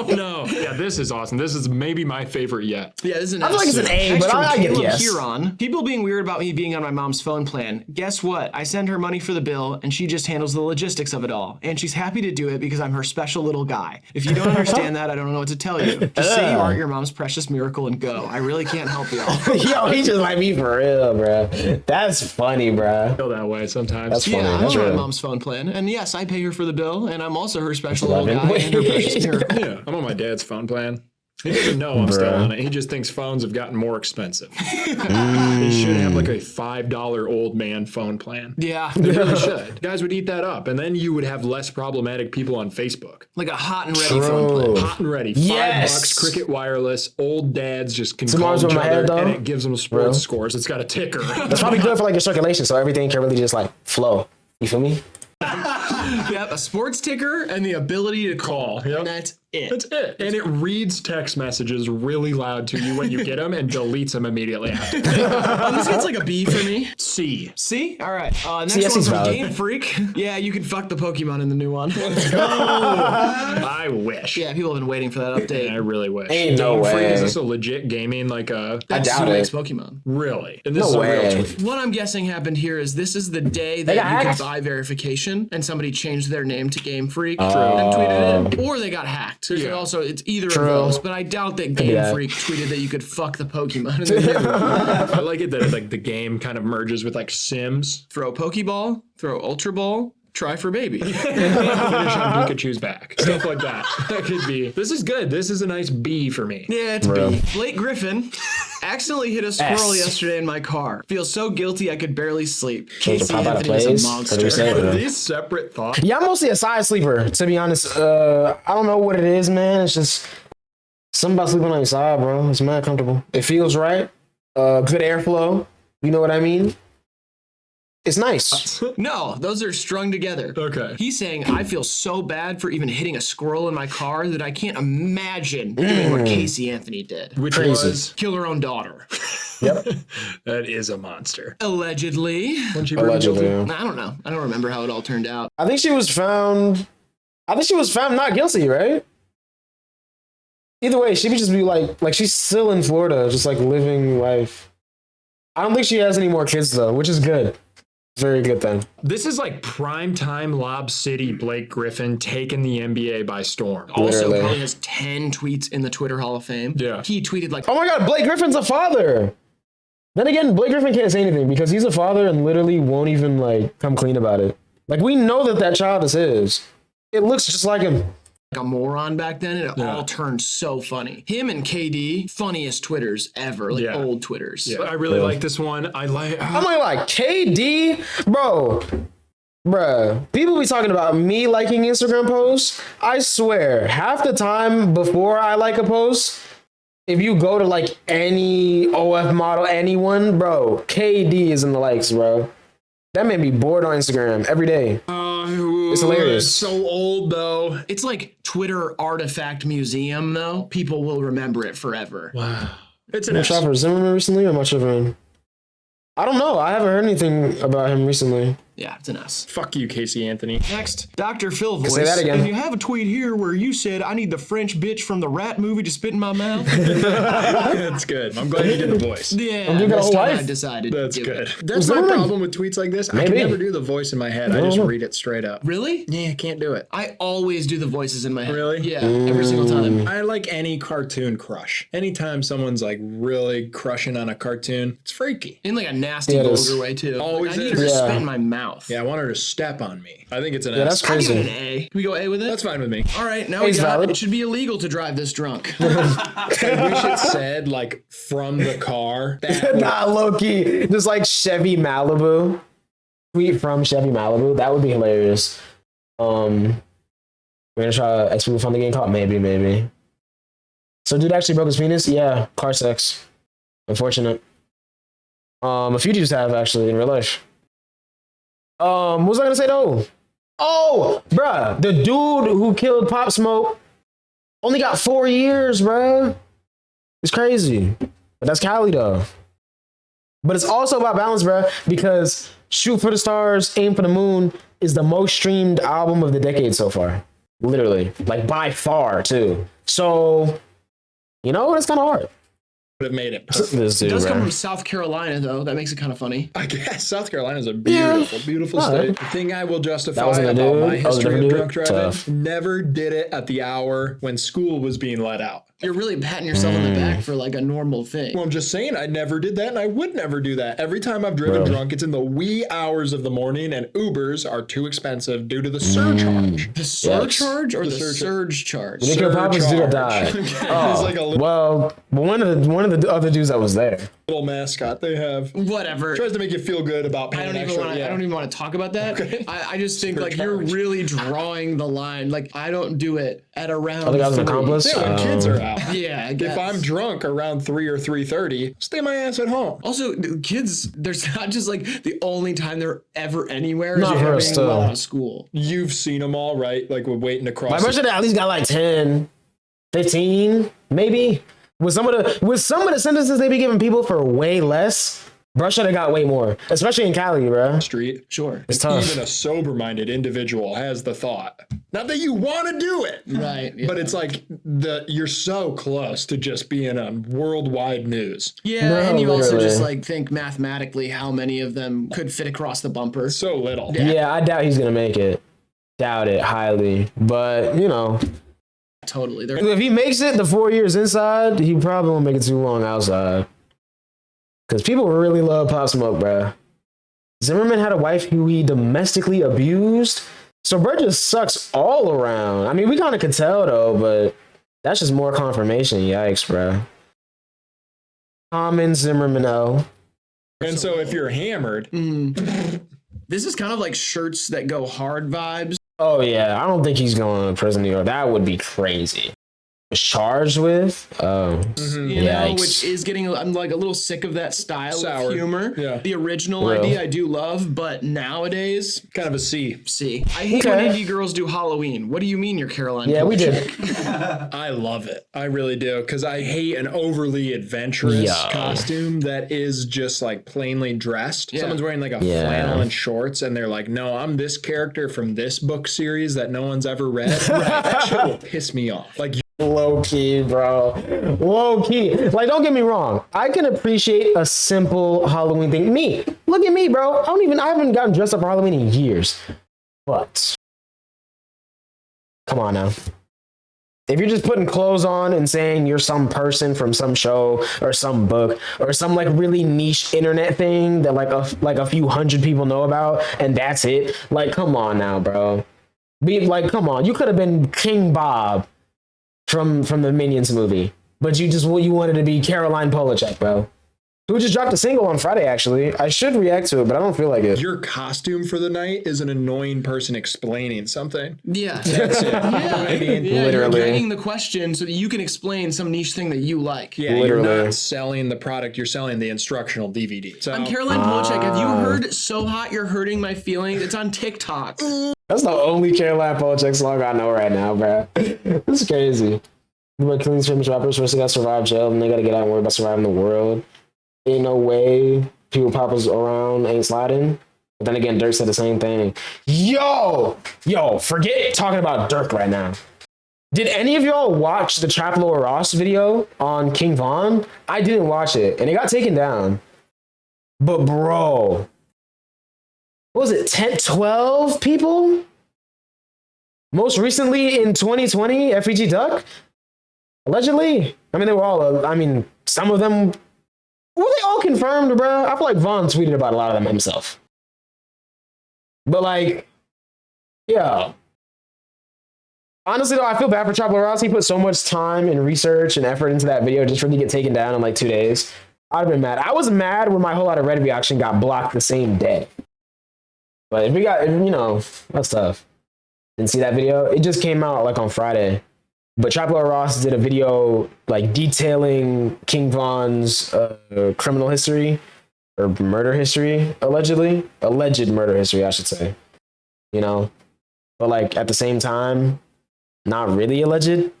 No. Yeah, this is awesome. This is maybe my favorite yet. Yeah, this is an I feel like it's an A, Text but from I get Caleb yes. Huron. People being weird about me being on my mom's phone plan. Guess what? I send her money for the bill, and she just handles the logistics of it all. And she's happy to do it because I'm her special little guy. If you don't understand that, I don't know what to tell you. Just say you aren't your mom's precious miracle and go. I really can't help y'all. Yo, he just like me for real, bro. That's funny, bro. Feel that way sometimes. That's funny. Yeah, I'm That's on my real. mom's phone plan, and yes, I pay her for the bill, and I'm also her special little 11. guy and her precious miracle. Yeah, I'm on my dad's phone plan. He doesn't know I'm still Bruh. on it. He just thinks phones have gotten more expensive. He should have like a $5 old man phone plan. Yeah, They really should. Guys would eat that up, and then you would have less problematic people on Facebook. like a hot and ready phone plan. Hot and ready. Yes. $5, Cricket Wireless. Old dads just can Tomorrow's call each with my other, head, though. and it gives them sports Real. scores. It's got a ticker. That's probably good for like your circulation, so everything can really just like flow. You feel me? Yep, a sports ticker and the ability to call. Yep. And that's it. That's it. And it reads text messages really loud to you when you get them and deletes them immediately after. This gets like a B for me. C. See? All right. Next CS one is from valid. Game Freak. Yeah, you can fuck the Pokemon in the new one. I wish. Yeah, people have been waiting for that update. I really wish. Ain't no Game Freak, way. is this a legit gaming like a That's doubt who it. makes Pokemon. really? And this No is a way. real tweet. What I'm guessing happened here is this is the day that got you can hacked? buy verification, and somebody changed their name to Game Freak Oh. and tweeted it, or they got hacked. There's Yeah. also it's either True. of those, but I doubt that Game that. Freak tweeted that you could fuck the Pokemon in the new one. I like it that like the game kind of merges with like Sims. Throw a Pokeball, throw Ultra Ball, try for baby. Finish on Pikachu's back. Stuff like that. That could be. This is good. This is a nice B for me. Yeah, it's Bro. B. Blake Griffin accidentally hit a squirrel yesterday in my car. Feel so guilty I could barely sleep. Casey pop out of Anthony is place? a What monster. do we say? Are these separate thoughts? Yeah, I'm mostly a side sleeper, to be honest. I don't know what it is, man. It's just something about sleeping on your side, bro. It's mad comfortable. It feels right. Good airflow. You know what I mean? It's nice. No, those are strung together. Okay. He's saying, I feel so bad for even hitting a squirrel in my car that I can't imagine doing what Casey Anthony did. Which Crazy. was Kill her own daughter. Yep. that is a monster. Allegedly. When she proven Allegedly. guilty. Yeah. I don't know. I don't remember how it all turned out. I think she was found not guilty, right? Either way, she could just be like she's still in Florida, just like living life. I don't think she has any more kids though, which is good. Very good then. This is like primetime Lob City Blake Griffin taking the NBA by storm. Also, Literally. probably has 10 tweets in the Twitter Hall of Fame. Yeah. He tweeted like, Oh my God, Blake Griffin's a father. Then again, Blake Griffin can't say anything because he's a father and literally won't even like come clean about it. Like we know that child is his. It looks just like him. a moron back then, and it all turned so funny. Him and KD, funniest Twitters ever, like old Twitters. Yeah, I really like this one. I'm like KD, bro. Bruh, people be talking about me liking Instagram posts. I swear, half the time before I like a post, if you go to like any OF model, anyone, bro, KD is in the likes, bro. That man be bored on Instagram every day. It's hilarious. It's so old though. It's like Twitter artifact museum, though. People will remember it forever. Wow. It's an Much for Zimmerman recently or much of him? I don't know. I haven't heard anything about him recently. Yeah, it's an S. Fuck you, Casey Anthony. Next, Dr. Phil voice. Say that again. And you have a tweet here where you said, I need the French bitch from the Rat movie to spit in my mouth. That's good. I'm glad you did the voice. Yeah, you got a this whole time I life? decided That's to do good. it. That's my Zimmerman. problem with tweets like this. I Maybe. can never do the voice in my head. I just read it straight up. Really? Yeah, I can't do it. I always do the voices in my head. Really? Yeah, every single time. I like any cartoon crush. Anytime someone's like really crushing on a cartoon, it's freaky. In like a nasty, Yeah, it is. vulgar way, too. Always I need is. her to Yeah. spit in my mouth. Yeah, I want her to step on me. I think it's an Yeah, S. that's I'll give it an crazy. A. Can we go A with it? That's fine with me. All right, now A's we got valid. it should be illegal to drive this drunk. I wish it said like from the car. That Nah, low key. Just like Chevy Malibu. Tweet from Chevy Malibu. That would be hilarious. We're gonna try X move on the game called maybe. So dude actually broke his penis? Yeah, car sex. Unfortunate. A few dudes have actually in real life. What was I gonna say though? Oh, bruh, the dude who killed Pop Smoke only got 4 years, bruh. It's crazy. But that's Cali though. But it's also about balance, bruh, because Shoot for the Stars, Aim for the Moon is the most streamed album of the decade so far. Literally. Like by far too. So, you know, it's kind of hard. would have made it. This It dude, does come bruh. from South Carolina, though. That makes it kind of funny. I guess South Carolina is a beautiful, beautiful Oh, state. The thing I will justify That wasn't a about dude? my That was a history of different drunk dude? driving, Tough. never did it at the hour when school was being let out. You're really patting yourself on the back for like a normal thing. Well, I'm just saying I never did that and I would never do that. Every time I've driven Bro. drunk, it's in the wee hours of the morning and Ubers are too expensive due to the surcharge. The surcharge or The the surcharge. surge charge? Nick and Papa's dude that died. It's Oh, like a well, one of the other dudes that was there. little mascot they have. Whatever. Tries to make you feel good about I paying don't even extra. want to. I don't even want to talk about that. Okay. I just think like you're Surcharge. really drawing the line. Like I don't do it at around. I think I was an 3. accomplice. Yeah, when kids are out. Yeah, I guess. If I'm drunk around 3 or 3:30, stay my ass at home. Also, the kids, there's not just like the only time they're ever anywhere is Not you're for having us, still. out of school. You've seen them all, right? Like we're waiting to cross. My brother at least got like 10, 15, maybe. With some of the sentences they be giving people for way less, bro should have got way more. Especially in Cali, bro. street. Sure. It's tough. Even a sober-minded individual has the thought. Not that you want to do it, Right. Yeah. but it's like you're so close to just being on worldwide news. Yeah, No, and you also literally. just like think mathematically how many of them could fit across the bumper. So little. Yeah, I doubt he's gonna make it. Doubt it highly. But you know, Totally. They're if he makes it the 4 years inside, he probably won't make it too long outside. Cause people really love Pop Smoke, bruh. Zimmerman had a wife who he domestically abused. So Brett just sucks all around. I mean, we kind of could tell though, but that's just more confirmation. Yikes, bro. Common Zimmerman O. And so if you're hammered, This is kind of like shirts that go hard vibes. Oh yeah, I don't think he's going to prison, New York. That would be crazy. Was charged with, You know, Yikes. which is getting, I'm like a little sick of that style Sour. of humor. Yeah. The original Real. idea I do love, but nowadays, kind of a C. see. I hate Okay. when indie girls do Halloween. What do you mean you're Caroline? yeah, we Polachek? did. I love it. I really do. Because I hate an overly adventurous Yeah. costume that is just like plainly dressed. Yeah. Someone's wearing like a Yeah. flannel and shorts and they're like, no, I'm this character from this book series that no one's ever read. That shit will piss me off. Like, Low key, bro. Low key. Like, don't get me wrong. I can appreciate a simple Halloween thing. Me, look at me, bro. I haven't gotten dressed up for Halloween in years. But come on now. If you're just putting clothes on and saying you're some person from some show or some book or some like really niche internet thing that like a few hundred people know about and that's it, like come on now, bro. Be like, come on. You could have been King Bob from the Minions movie, but you wanted to be Caroline Polachek, bro. Who just dropped a single on Friday, actually. I should react to it, but I don't feel like it. your costume for the night is an annoying person explaining something. Yeah. That's it. Yeah, I mean, yeah, Literally. you're getting the question so that you can explain some niche thing that you like. yeah, Literally. you're not selling the product, you're selling the instructional DVD. So I'm Caroline Polachek. Have you heard "So Hot You're Hurting My Feelings"? It's on TikTok. That's the only Caroline Polachek song I know right now, bro. This is crazy. But killing these famous rappers first they gotta survive jail, and they gotta get out and worry about surviving the world. Ain't no way people poppers around ain't sliding. But then again, Dirk said the same thing. Yo, forget talking about Dirk right now. Did any of y'all watch the Trap Lord Ross video on King Von? I didn't watch it, and it got taken down. But bro, what was it, 10, 12 people? Most recently in 2020, FEG Duck? Allegedly. I mean, they were all, some of them, were they all confirmed, bro? I feel like Vaughn tweeted about a lot of them himself. But like, yeah. Honestly though, I feel bad for Trap Lord Ross. He put so much time and research and effort into that video just for it to get taken down in like 2 days. I'd have been mad. I was mad when my whole lot of Red reaction got blocked the same day. But that's tough. Didn't see that video. It just came out like on Friday. But Trap Lord Ross did a video like detailing King Von's criminal history or murder history, alleged murder history, I should say. But like at the same time, not really alleged.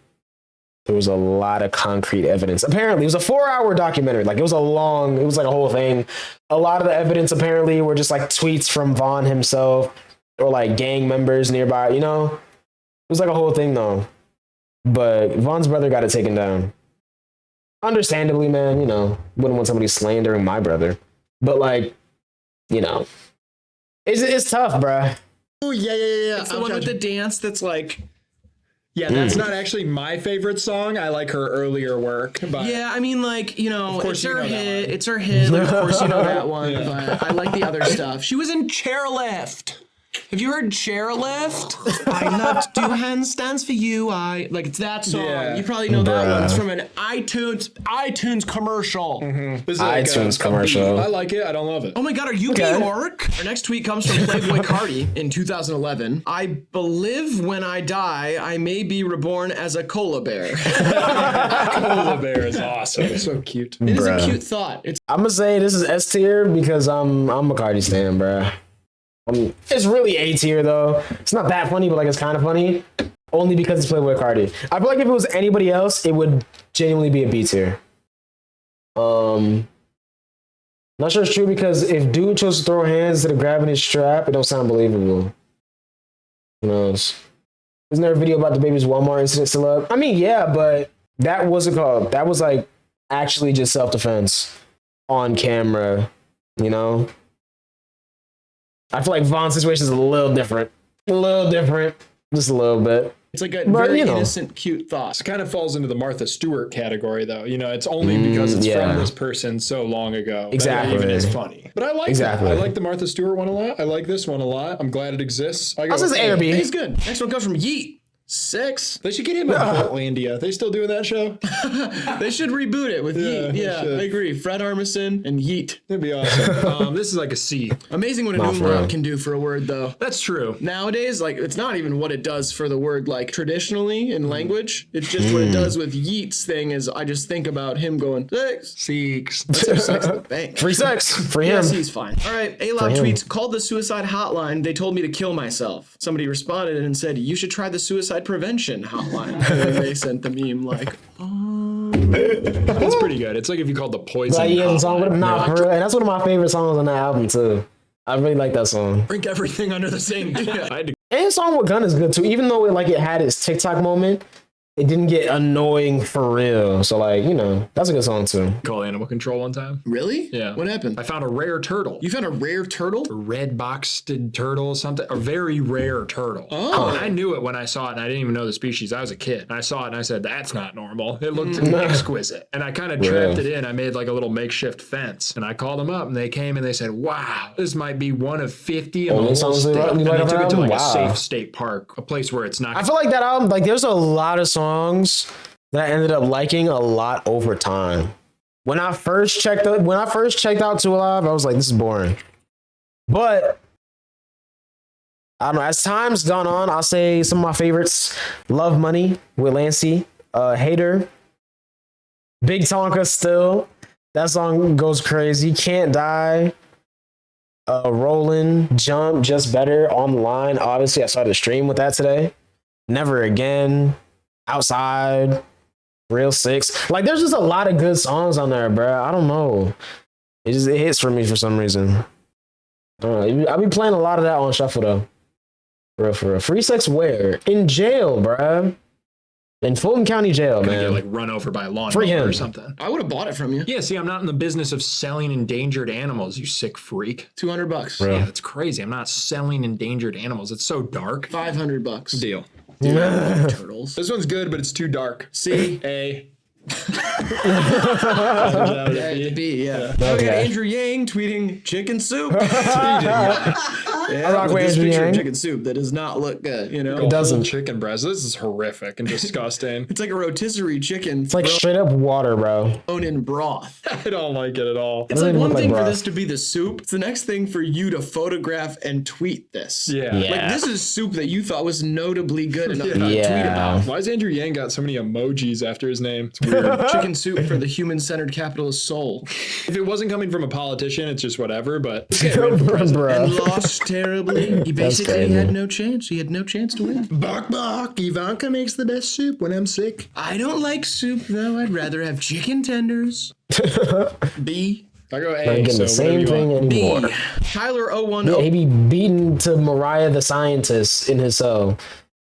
There was a lot of concrete evidence. Apparently, it was a 4-hour documentary. Like it was like a whole thing. A lot of the evidence apparently were just like tweets from Vaughn himself or like gang members nearby, It was like a whole thing though. But Vaughn's brother got it taken down. Understandably, man, wouldn't want somebody slandering my brother. But like, it's tough, bruh. Oh, yeah. It's the one with the dance that's like, Yeah, that's not actually my favorite song. I like her earlier work. But yeah, I mean, like, course it's you her know that hit. one. It's her hit. Like, of course you know that one. Yeah. But I like the other stuff. She was in Chairlift. Have you heard Chairlift? I love to do handstands for you. It's that song. Yeah. You probably know that Bruh. one. It's from an iTunes commercial. This is like iTunes a commercial. beat. I like it. I don't love it. Oh my God, are you Okay. Bjork? Our next tweet comes from Playboy Cardi in 2011. I believe when I die, I may be reborn as a koala bear. Koala bear is awesome. It's so cute. It is a Bruh. cute thought. It's I'm gonna say this is S tier because I'm a Cardi stan, bruh. It's really A tier though. It's not that funny, but like it's kind of funny. Only because it's Playboy Cardi. I feel like if it was anybody else, it would genuinely be a B tier. Not sure it's true because if dude chose to throw hands instead of grabbing his strap, it don't sound believable. Who knows? Isn't there a video about the baby's Walmart incident still up? I mean, yeah, but that wasn't called. That was like actually just self-defense on camera, I feel like Vaughn's situation is a little different. Just a little bit. It's like a But, very you know. innocent, cute thought. It kind of falls into the Martha Stewart category, though. You know, it's only because it's yeah. from this person so long ago. Exactly. That it even is funny. But I like Exactly. that. I like the Martha Stewart one a lot. I like this one a lot. I'm glad it exists. I go How's this with ARB? He's good. Next one comes from Yeet. 6. They should get him on Portlandia. They still doing that show? They should reboot it with Yeet. they Yeah, should. I agree. Fred Armisen and Yeet. That'd be awesome. This is like a C. Amazing what an Not for real. umlaut can do for a word, though. That's true. Nowadays, like, it's not even what it does for the word, like, traditionally in language. It's just what it does with Yeet's thing is I just think about him going, 6. Six. Let's have sex in the bank. Free sex for him. Yes, he's fine. All right, A-Loud him. tweets, called the suicide hotline. They told me to kill myself. Somebody responded and said, you should try the suicide prevention hotline. And they sent the meme like, That's pretty good. It's like if you called the poison. Like, yeah, the song with hotline. him. Nah, for real. And that's one of my favorite songs on the album too. I really like that song. drink everything under the same I had to And his song with Gun is good too. Even though it had its TikTok moment, it didn't get annoying for real. So like, you know, that's a good song too. call animal control one time. Really? Yeah. What happened? I found a rare turtle. You found a rare turtle? A red boxed turtle, something, a very rare turtle. Oh. And I knew it when I saw it, and I didn't even know the species. I was a kid, and I saw it, and I said, "That's not normal." It looked exquisite, and I kind of trapped it in. I made like a little makeshift fence, and I called them up, and they came and they said, "Wow, this might be one of 50 in the whole songs state." you And like they on took that it to like album? a Wow. safe state park, a place where it's not. I feel like that album, like there's a lot of songs that I ended up liking a lot over time. When I first checked out Too Alive, I was like, this is boring. But I don't know, as time's gone on, I'll say some of my favorites: Love Money with Lancey, Hater, Big Tonka Still. That song goes crazy. Can't Die, Rollin', Jump, Just Better, On the Line. Obviously, I started a stream with that today. Never Again, Outside, Real 6. Like, there's just a lot of good songs on there, bro. I don't know. It hits for me for some reason. I don't know. I'll be playing a lot of that on shuffle though. For real. Free Sex where? In jail, bro. In Fulton County Jail, Gonna man. get like run over by a lawnmower Free him. or something. I would have bought it from you. Yeah, see, I'm not in the business of selling endangered animals, you sick freak. $200. Bro. Yeah, that's crazy. I'm not selling endangered animals. It's so dark. $500. Deal. Turtles. This one's good, but it's too dark. C. A. Yeah, B, yeah. Okay, Andrew Yang tweeting chicken soup. Yeah, rock with with this Andrew picture of Yang. chicken soup that does not look good, you know? It doesn't. Chicken breast. This is horrific and disgusting. It's like a rotisserie chicken It's like straight up water, bro. thrown in broth. I don't like it at all. It's Doesn't like even one look like thing for broth. this to be the soup. It's the next thing for you to photograph and tweet this. Yeah. Yeah. Like, this is soup that you thought was notably good enough to tweet Yeah. about. Why has Andrew Yang got so many emojis after his name? It's weird. Chicken soup for the human-centered capitalist soul. If it wasn't coming from a politician, it's just whatever, but Bro. And lost terribly. He basically crazy. had no chance. He had no chance to win. Bark bark, Ivanka makes the best soup when I'm sick. I don't like soup, though. I'd rather have chicken tenders. B. I go A, Not getting so the same thing anymore. B. Tyler 010. Yeah, he be beaten to Mariah the Scientist in his cell.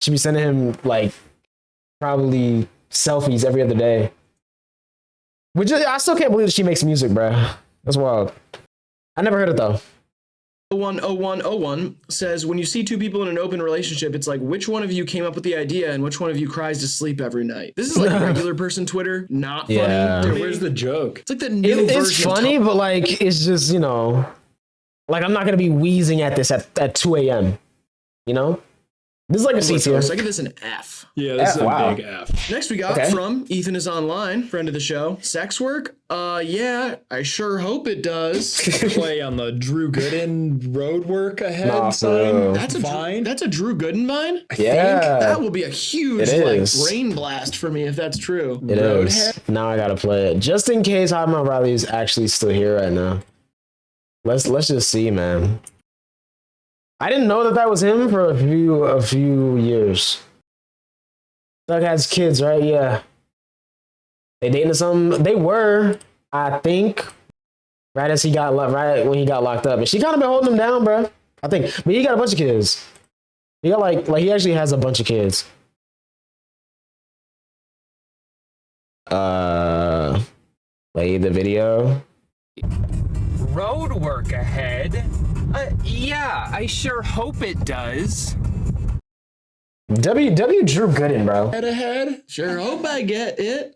She be sending him like probably selfies every other day. Which I still can't believe that she makes music, bro. That's wild. I never heard it though. 010101 says, when you see two people in an open relationship, it's like, which one of you came up with the idea and which one of you cries to sleep every night? This is like regular person Twitter, not funny. Yeah. to Dude, me. where's the joke? It's like the new It's version of funny, but like it's just, you know, like I'm not gonna be wheezing at this at 2 a.m. You know? This is like a C tier. So I give this an F. Yeah, this is a wow. big F. Next we got Okay. from Ethan is online, friend of the show. Sex work? Yeah, I sure hope it does. Play on the Drew Gooden road work ahead Nah, sign. bro. That's a Fine. That's a Drew Gooden vine. I Yeah. think that will be a huge It like is. brain blast for me if that's true. It is. Now I gotta play it. Just in case Hyman Riley is actually still here right now. Let's just see, man. I didn't know that was him for a few years. Doug has kids, right? Yeah. They dating something. They were, I think, right as right when he got locked up. And she kind of been holding him down, bro. I think. But he got a bunch of kids. He got like he actually has a bunch of kids. Play the video. Road work ahead? Yeah, I sure hope it does. W Drew Gooden, bro. Head ahead. Sure hope I get it.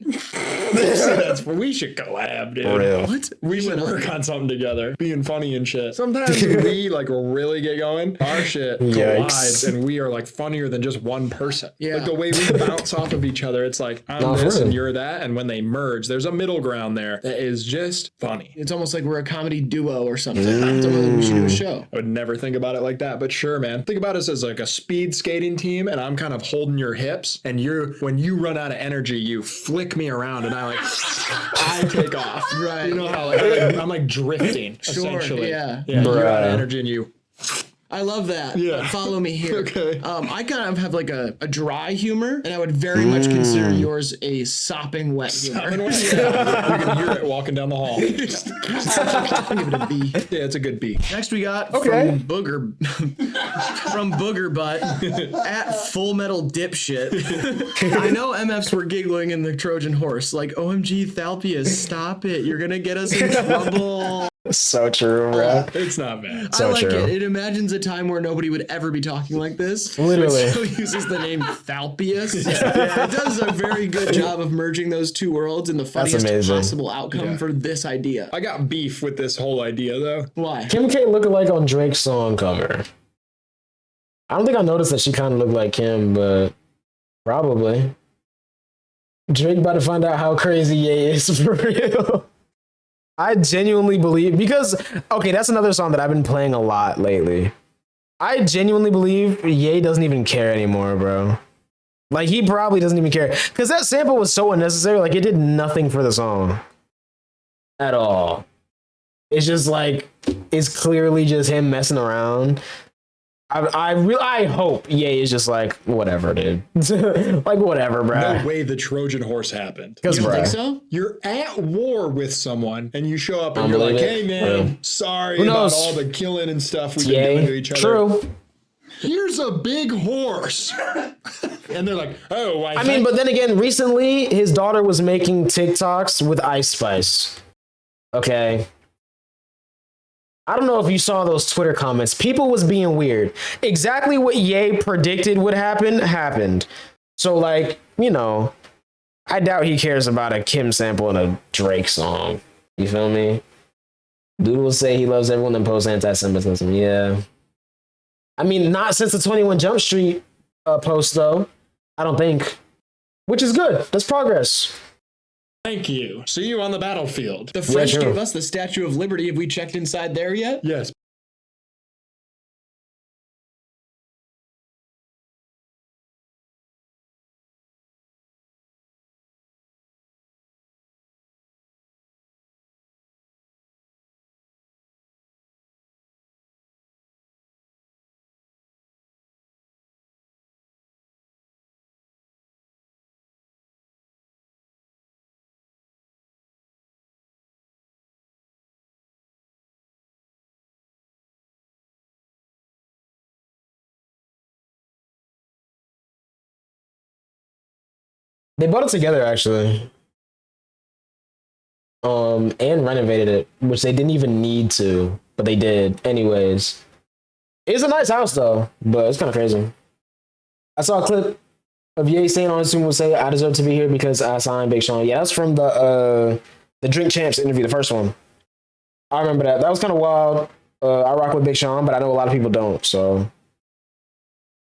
That's what we should collab, dude. For real. What? We should work on something together, being funny and shit. Sometimes we like really get going, our shit collides, and we are like funnier than just one person. Yeah. Like the way we bounce off of each other, it's like I'm No, this for and real. you're that, and when they merge, there's a middle ground there that is just funny. It's almost like we're a comedy duo or something. Something we should do a show. I would never think about it like that, but sure, man. Think about us as like a speed skating team, and I'm kind of holding your hips, and when you run out of energy, you flick me around, and I take off. Right. You know how I'm like drifting, essentially. Yeah. Yeah. You're out of Bruh. energy, and you. I love that. Yeah. Follow me here. Okay. I kind of have like a dry humor, and I would very much consider yours a sopping wet humor. Yeah, you can hear it walking down the hall. I'll give it a B. Yeah, it's a good B. Next we got Okay. from Booger from Booger Butt at Full Metal Dipshit. I know MFs were giggling in the Trojan Horse, like OMG Thalpius, stop it, you're gonna get us in trouble. So true, bro. It's not bad. So I like true. it. It imagines a time where nobody would ever be talking like this. Literally. It still uses the name Thalpius. Yeah, it does a very good job of merging those two worlds in the funniest amazing. possible outcome for this idea. I got beef with this whole idea, though. Why? Kim K look alike on Drake's song cover. I don't think I noticed that she kind of looked like Kim, but probably. Drake about to find out how crazy Ye is for real. I genuinely believe, because, okay, that's another song that I've been playing a lot lately. I genuinely believe Ye doesn't even care anymore, bro. Like, he probably doesn't even care. Because that sample was so unnecessary, like, it did nothing for the song. At all. It's just like, it's clearly just him messing around. I hope Ye is just like, whatever, dude. Like, whatever, bro. No way the Trojan horse happened. Because, You bro. think so? You're at war with someone, and you show up and I you're like, believe hey, it. man, Yeah. sorry Who about knows? all the killing and stuff we've been doing to Ye. each other. True. Here's a big horse. And they're like, oh, I mean, but then again, recently, his daughter was making TikToks with Ice Spice. Okay. I don't know if you saw those Twitter comments. People was being weird. Exactly what Ye predicted would happen, happened. So, like, you know, I doubt he cares about a Kim sample in a Drake song. You feel me? Dude will say he loves everyone and post anti-Semitism. Yeah. I mean, not since the 21 Jump Street post, though. I don't think. Which is good. That's progress. thank you. See you on the battlefield. The French sure. gave us the Statue of Liberty. Have we checked inside there yet? Yes. They bought it together, actually. And renovated it, which they didn't even need to, but they did anyways. It's a nice house though, but it's kind of crazy. I saw a clip of Ye saying on his Zoom will say, "I deserve to be here because I signed Big Sean." Yeah, that's from the Drink Champs interview, the first one. I remember that. That was kind of wild. I rock with Big Sean, but I know a lot of people don't. So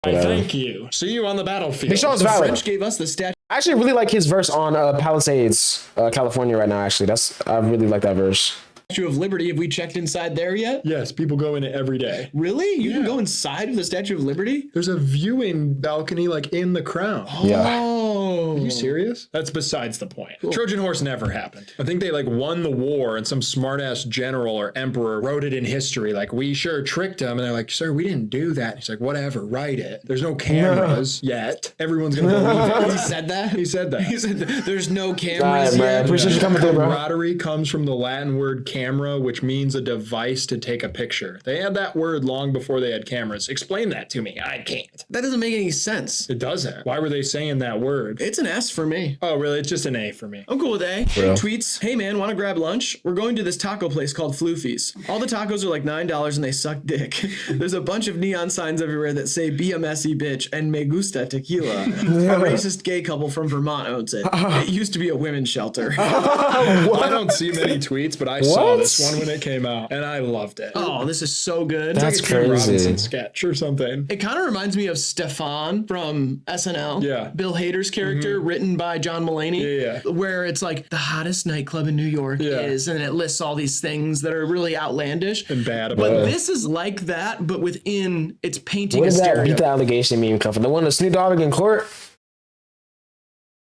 I thank you. See you on the battlefield. Big Sean's The valid. French gave us the Statue. I actually really like his verse on Palisades, California right now. Actually, I really like that verse. of Liberty. Have we checked inside there yet? Yes, people go in it every day. Really? You can go inside of the Statue of Liberty? There's a viewing balcony like in the crown. Yeah. Oh. Are you serious? That's besides the point. Trojan horse never happened. I think they like won the war and some smartass general or emperor wrote it in history. Like, we sure tricked him. And they're like, sir, we didn't do that. He's like, whatever, write it. There's no cameras yet. Everyone's going to believe it. He said that? He said that. He said there's no All right, cameras man. yet. Appreciate you coming through, bro. Camaraderie comes from the Latin word camera, which means a device to take a picture. They had that word long before they had cameras. Explain that to me. I can't. That doesn't make any sense. It doesn't. Why were they saying that word? It's an S for me. Oh, really? It's just an A for me. I'm cool with A. Big tweets. Hey man, want to grab lunch? We're going to this taco place called Floofy's. All the tacos are like $9 and they suck dick. There's a bunch of neon signs everywhere that say "Be a messy bitch" and "Me gusta tequila." A racist gay couple from Vermont owns it. It used to be a women's shelter. I don't see many tweets, but I saw this one when it came out, and I loved it. Oh, this is so good. That's It's like a Tim crazy. Robinson sketch or something. It kind of reminds me of Stefan from SNL. Yeah. Bill Hader's character, written by John Mulaney. Yeah. Where it's like the hottest nightclub in New York is, and it lists all these things that are really outlandish. And bad about But it. this is like that, but within it's painting Where a did that beat stereotype. the allegation meme come from? The one that Snoop Dogg in court?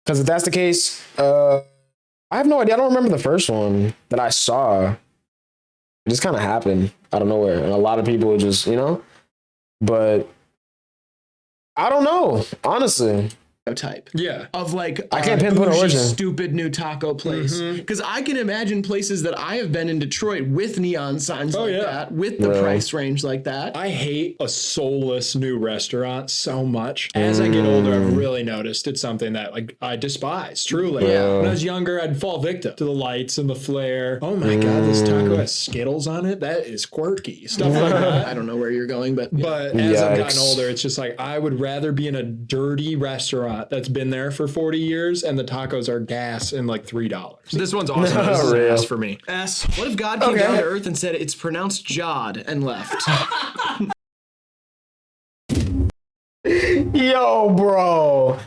Because if that's the case, I have no idea. I don't remember the first one that I saw. It just kind of happened out of nowhere. And a lot of people just, but I don't know, honestly. Type. Yeah. Of like I can't pinpoint bougie, origin. stupid new taco place. Because I can imagine places that I have been in Detroit with neon signs like that, with the price range like that. I hate a soulless new restaurant so much. As I get older, I've really noticed it's something that like I despise, truly. When I was younger, I'd fall victim to the lights and the flair. Oh my God, this taco has Skittles on it? That is quirky. Stuff like that. I don't know where you're going, but But as I've gotten Yikes. older, it's just like I would rather be in a dirty restaurant that's been there for 40 years and the tacos are gas and like $3. This one's awesome. This is an S for me. S. What if God came down to earth and said it's pronounced Jod and left? Yo, bro.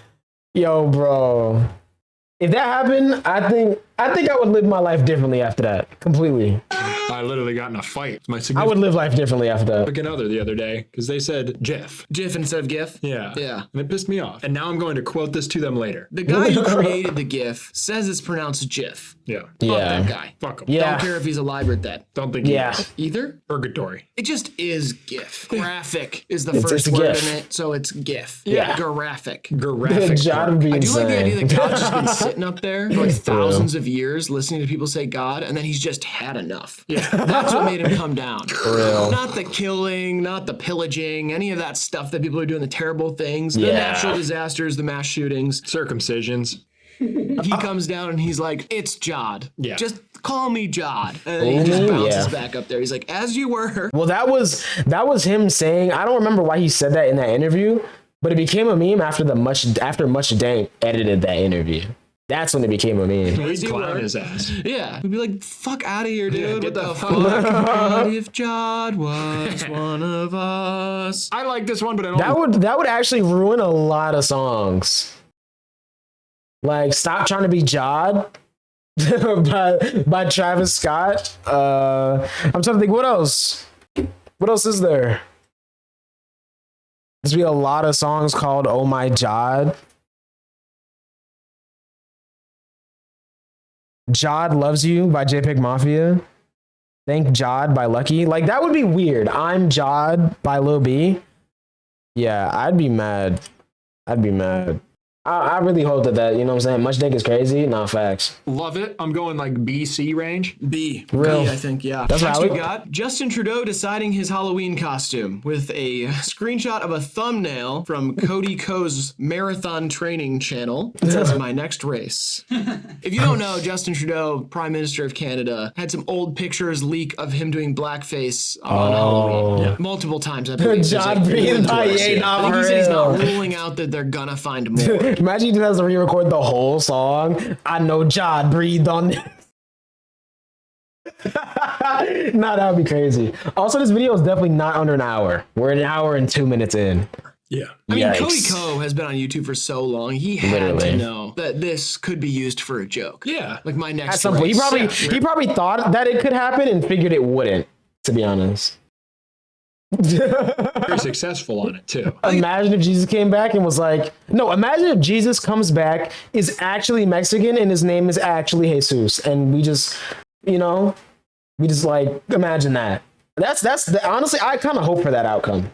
If that happened, I think I would live my life differently after that. Completely. I literally got in a fight with my I would significant live life differently after that. other the other day because they said GIF. GIF instead of GIF? Yeah. Yeah. And it pissed me off. And now I'm going to quote this to them later. The guy who created the GIF says it's pronounced GIF. Yeah. Fuck Yeah. that guy. Fuck 'em. Yeah. Don't care if he's alive or dead. Don't think he Yeah. is. Either? Purgatory. It just is GIF. Graphic is the It's first a word GIF. in it, so it's GIF. Yeah. Graphic. Graphic. God would be I do like the idea that insane. God's just been sitting up there for like thousands of years listening to people say God, and then he's just had enough. Yeah. That's what made him come down. real. Not the killing, not the pillaging, any of that stuff that people are doing, the terrible things, the Yeah. natural disasters, the mass shootings. Circumcisions. He comes down and he's like, it's Jod. Yeah. Just call me Jod. And then he just Ooh, bounces yeah. back up there. He's like, as you were. Well, that was him saying. I don't remember why he said that in that interview, but it became a meme after Much Dank edited that interview. That's when it became a meme. As you Clown were. his ass. Yeah. We'd be like, fuck out of here, dude. get What the the fuck fuck? If Jod was one of us. I like this one, but I don't. That would actually ruin a lot of songs. Like "Stop Trying to Be Jod" by Travis Scott. I'm trying to think what else. What else is there? There's be a lot of songs called "Oh My Jod." "Jod Loves You" by JPEG Mafia. "Thank Jod" by Lucky. Like that would be weird. "I'm Jod" by Lil B. Yeah, I'd be mad. I really hope that, you know what I'm saying? Much Dank is crazy. Nah, facts. Love it. I'm going like BC range. B. Real. B, I think, yeah. That's Next what I we would- got Justin Trudeau deciding his Halloween costume with a screenshot of a thumbnail from Cody Ko's marathon training channel. It says, "My next race." If you don't know, Justin Trudeau, Prime Minister of Canada, had some old pictures leak of him doing blackface on Halloween. Multiple times, I believe. There's John breathed by Ye, I think he said he's not ruling out that they're gonna find more. Imagine he has to re-record the whole song. I know Jod breathed on this. Nah, that would be crazy. Also, this video is definitely not under an hour. We're an hour and 2 minutes in. Yeah. I mean, Yikes. Cody Ko has been on YouTube for so long. He had Literally. to know that this could be used for a joke. Yeah. Like my next At some point, race. he probably thought that it could happen and figured it wouldn't, to be honest. Very successful on it too. Imagine if Jesus came back and was like, no, imagine if Jesus comes back, is actually Mexican, and his name is actually Jesus. And we just, like, imagine that. Honestly, I kind of hope for that outcome.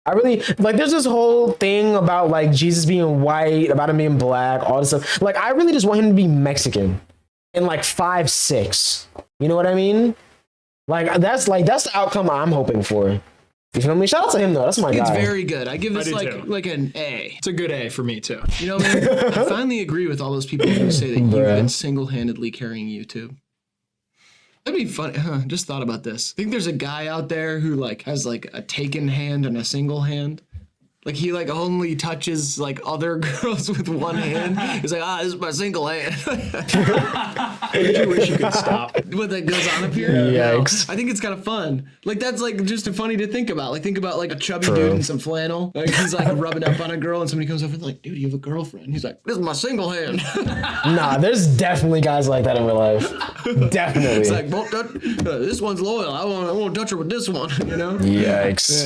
I really, like, there's this whole thing about, like, Jesus being white, about him being black, all this stuff. Like, I really just want him to be Mexican and, like, 5'6". You know what I mean? Like that's the outcome I'm hoping for. You feel me? Shout out to him though. That's my guy. It's very good. I give this do like too. like an A. It's a good A for me too. You know what I mean? I finally agree with all those people who say that you've been single-handedly carrying YouTube. That'd be funny. Just thought about this. I think there's a guy out there who like has like a taken hand and a single hand. Like he like only touches like other girls with one hand. He's like, this is my single hand. I wish you could stop. What that goes on up here? Yikes. No. I think it's kind of fun. Like that's like just funny to think about. Like think about like a chubby dude in some flannel. Like he's like rubbing up on a girl and somebody comes up and like, dude, you have a girlfriend? He's like, this is my single hand. Nah, there's definitely guys like that in real life. Definitely. It's like, won't touch, this one's loyal. I won't touch her with this one. You know? Yikes.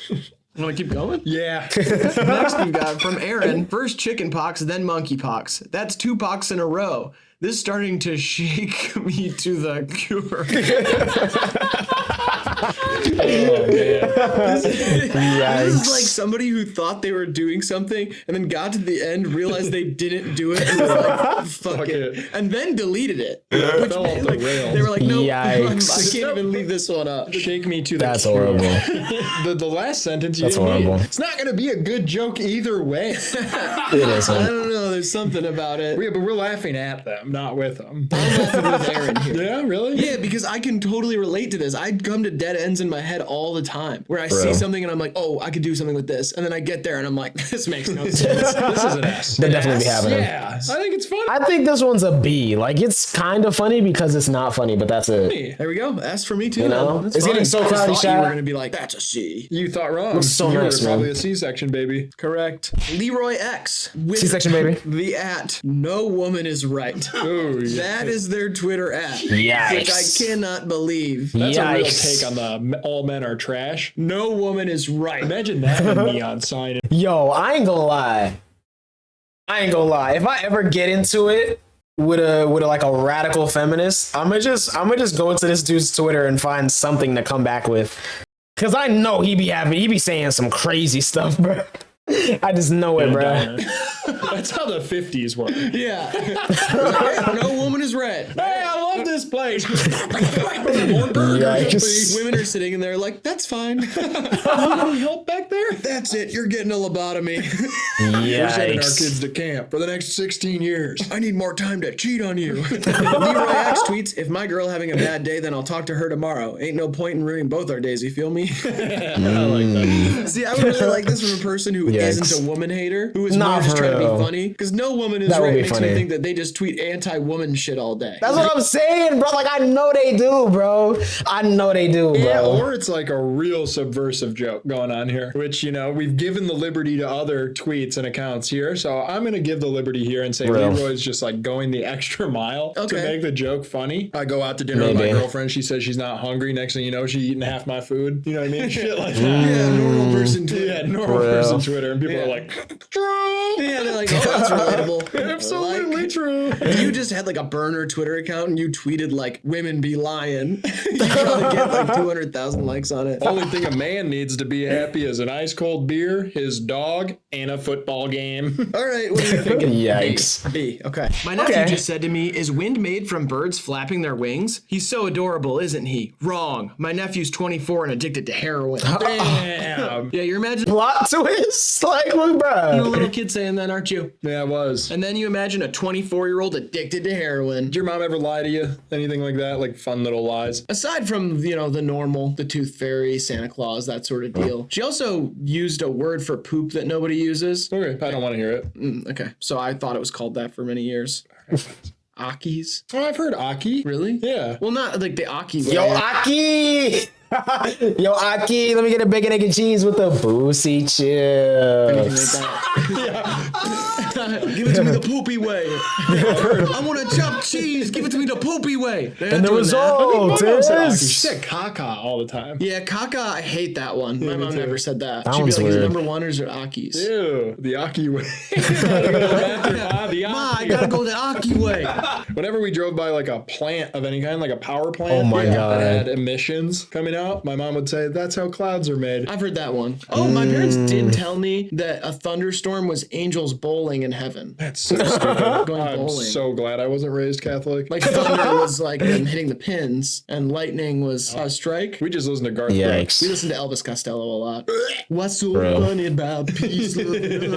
Yeah. Want to keep going? Yeah. Next we've got from Aaron. First chicken pox, then monkey pox. That's 2 pox in a row. This is starting to shake me to the cure. Oh, man. This is like somebody who thought they were doing something and then got to the end, realized they didn't do it, and was like, fuck it. And then deleted it. Which, fell off the rails. They were like, nope, I Yikes. can't even leave this one up. Shake me to the That's cure. horrible. The last sentence you That's didn't need. horrible. It's not going to be a good joke either way. It is, I man. don't know, there's something about it. Yeah, but we're laughing at them, not with them. I'm laughing with Aaron here. Yeah, really? Yeah, because I can totally relate to this. I come to dead ends in my head all the time where I see something and I'm like, oh, I could do something with this. And then I get there and I'm like, this makes no sense. This is an S. They definitely be happening. Yeah, I think it's fun. I think this one's a B. Like it's kind of funny because it's not funny, but that's it. There we go. That's for me too. You know? That's It's getting fine. so I just cloudy, thought you Shaq. were going to be like, that's a C. You thought wrong. so you nice, were probably man. a C-section, baby. Correct. Leroy X. With C-section, baby. The no woman is right. Oh, yeah. That is their Twitter @ Yikes. which I cannot believe. That's a real Yikes. take on the all men are trash. No woman is right. Imagine that in a neon sign. Yo, I ain't gonna lie. If I ever get into it with a like a radical feminist, I'm gonna just go into this dude's Twitter and find something to come back with. Cause I know he be saying some crazy stuff, bro. I just know it, bro. That's how the 50s were. Yeah. No woman is right. Hey, I love this place. Yikes. Women are sitting in there like, that's fine. Any help back there? That's it. You're getting a lobotomy. We're sending our Yikes. kids to camp for the next 16 years. I need more time to cheat on you. Leroy X tweets, if my girl having a bad day, then I'll talk to her tomorrow. Ain't no point in ruining both our days, you feel me? I like that. See, I would really like this from a person who Yikes. isn't a woman hater, who is Nah, more just for trying to real. be funny. Because no woman is That would right be makes funny. me think that they just tweet anti-woman shit all day. That's what I'm saying, bro. Like I know they do, bro. I know they do, bro. Yeah, or it's like a real subversive joke going on here, which, you know, we've given the liberty to other tweets and accounts here. So I'm going to give the liberty here and say Real. Leroy's just like going the extra mile to Okay. make the joke funny. I go out to dinner with Maybe. my girlfriend. She says she's not hungry. Next thing you know, she's eating half my food. You know what I mean? Shit like that. Yeah, normal person Twitter. Yeah, normal Real. person Twitter. And people Yeah. are like, true. Yeah, they're like, oh, that's relatable. Absolutely Like, true. if you just had like a burner Twitter account and you tweeted like women be lying, you probably get like 200,000 likes on it. Only thing a man needs to be happy is an ice cold beer, his dog, and a football game. All right, what are you thinking? Yikes. B. Okay. My nephew Okay. just said to me, is wind made from birds flapping their wings? He's so adorable, isn't he? Wrong. My nephew's 24 and addicted to heroin. Damn. Yeah, you're imagining Plot twist, like, a bro. little kid saying that, aren't you? Yeah, it was. And then you imagine a 24-year-old addicted to heroin. Did your mom ever lie to you? Anything like that? Like fun little lies? Aside from, the normal, the tooth fairy, Santa Claus, that sort of deal. She also used a word for poop that nobody uses. Okay, I don't want to hear it. Okay, so I thought it was called that for many years. Akis? Oh, I've heard Aki. Really? Yeah. Well, not like the Aki way. Yo, Aki! Yo, Aki, let me get a bacon, egg, and cheese with the boozy chips. Give it to me the poopy way. I want a chopped cheese. Give it to me the poopy way. They're And not the doing that. result My mom said Aki. She is... said Kaka all the time. Yeah, Kaka, I hate that one. My mom too. never said that. That She'd be one's like, is it weird. number one or is it Aki's? Ew, the Aki way. Ma, I gotta go the Aki way. Whenever we drove by like a plant of any kind, like a power plant, Oh my God. that had emissions coming out, my mom would say, "That's how clouds are made." I've heard that one. Oh, my parents did tell me that a thunderstorm was angels bowling and heaven. That's so stupid. Going I'm bowling. so glad I wasn't raised Catholic. Like thunder was like them hitting the pins, and lightning was a strike. We just listened to Garth Yikes. Brooks. We listened to Elvis Costello a lot. What's so Bro. funny about peace? Love, and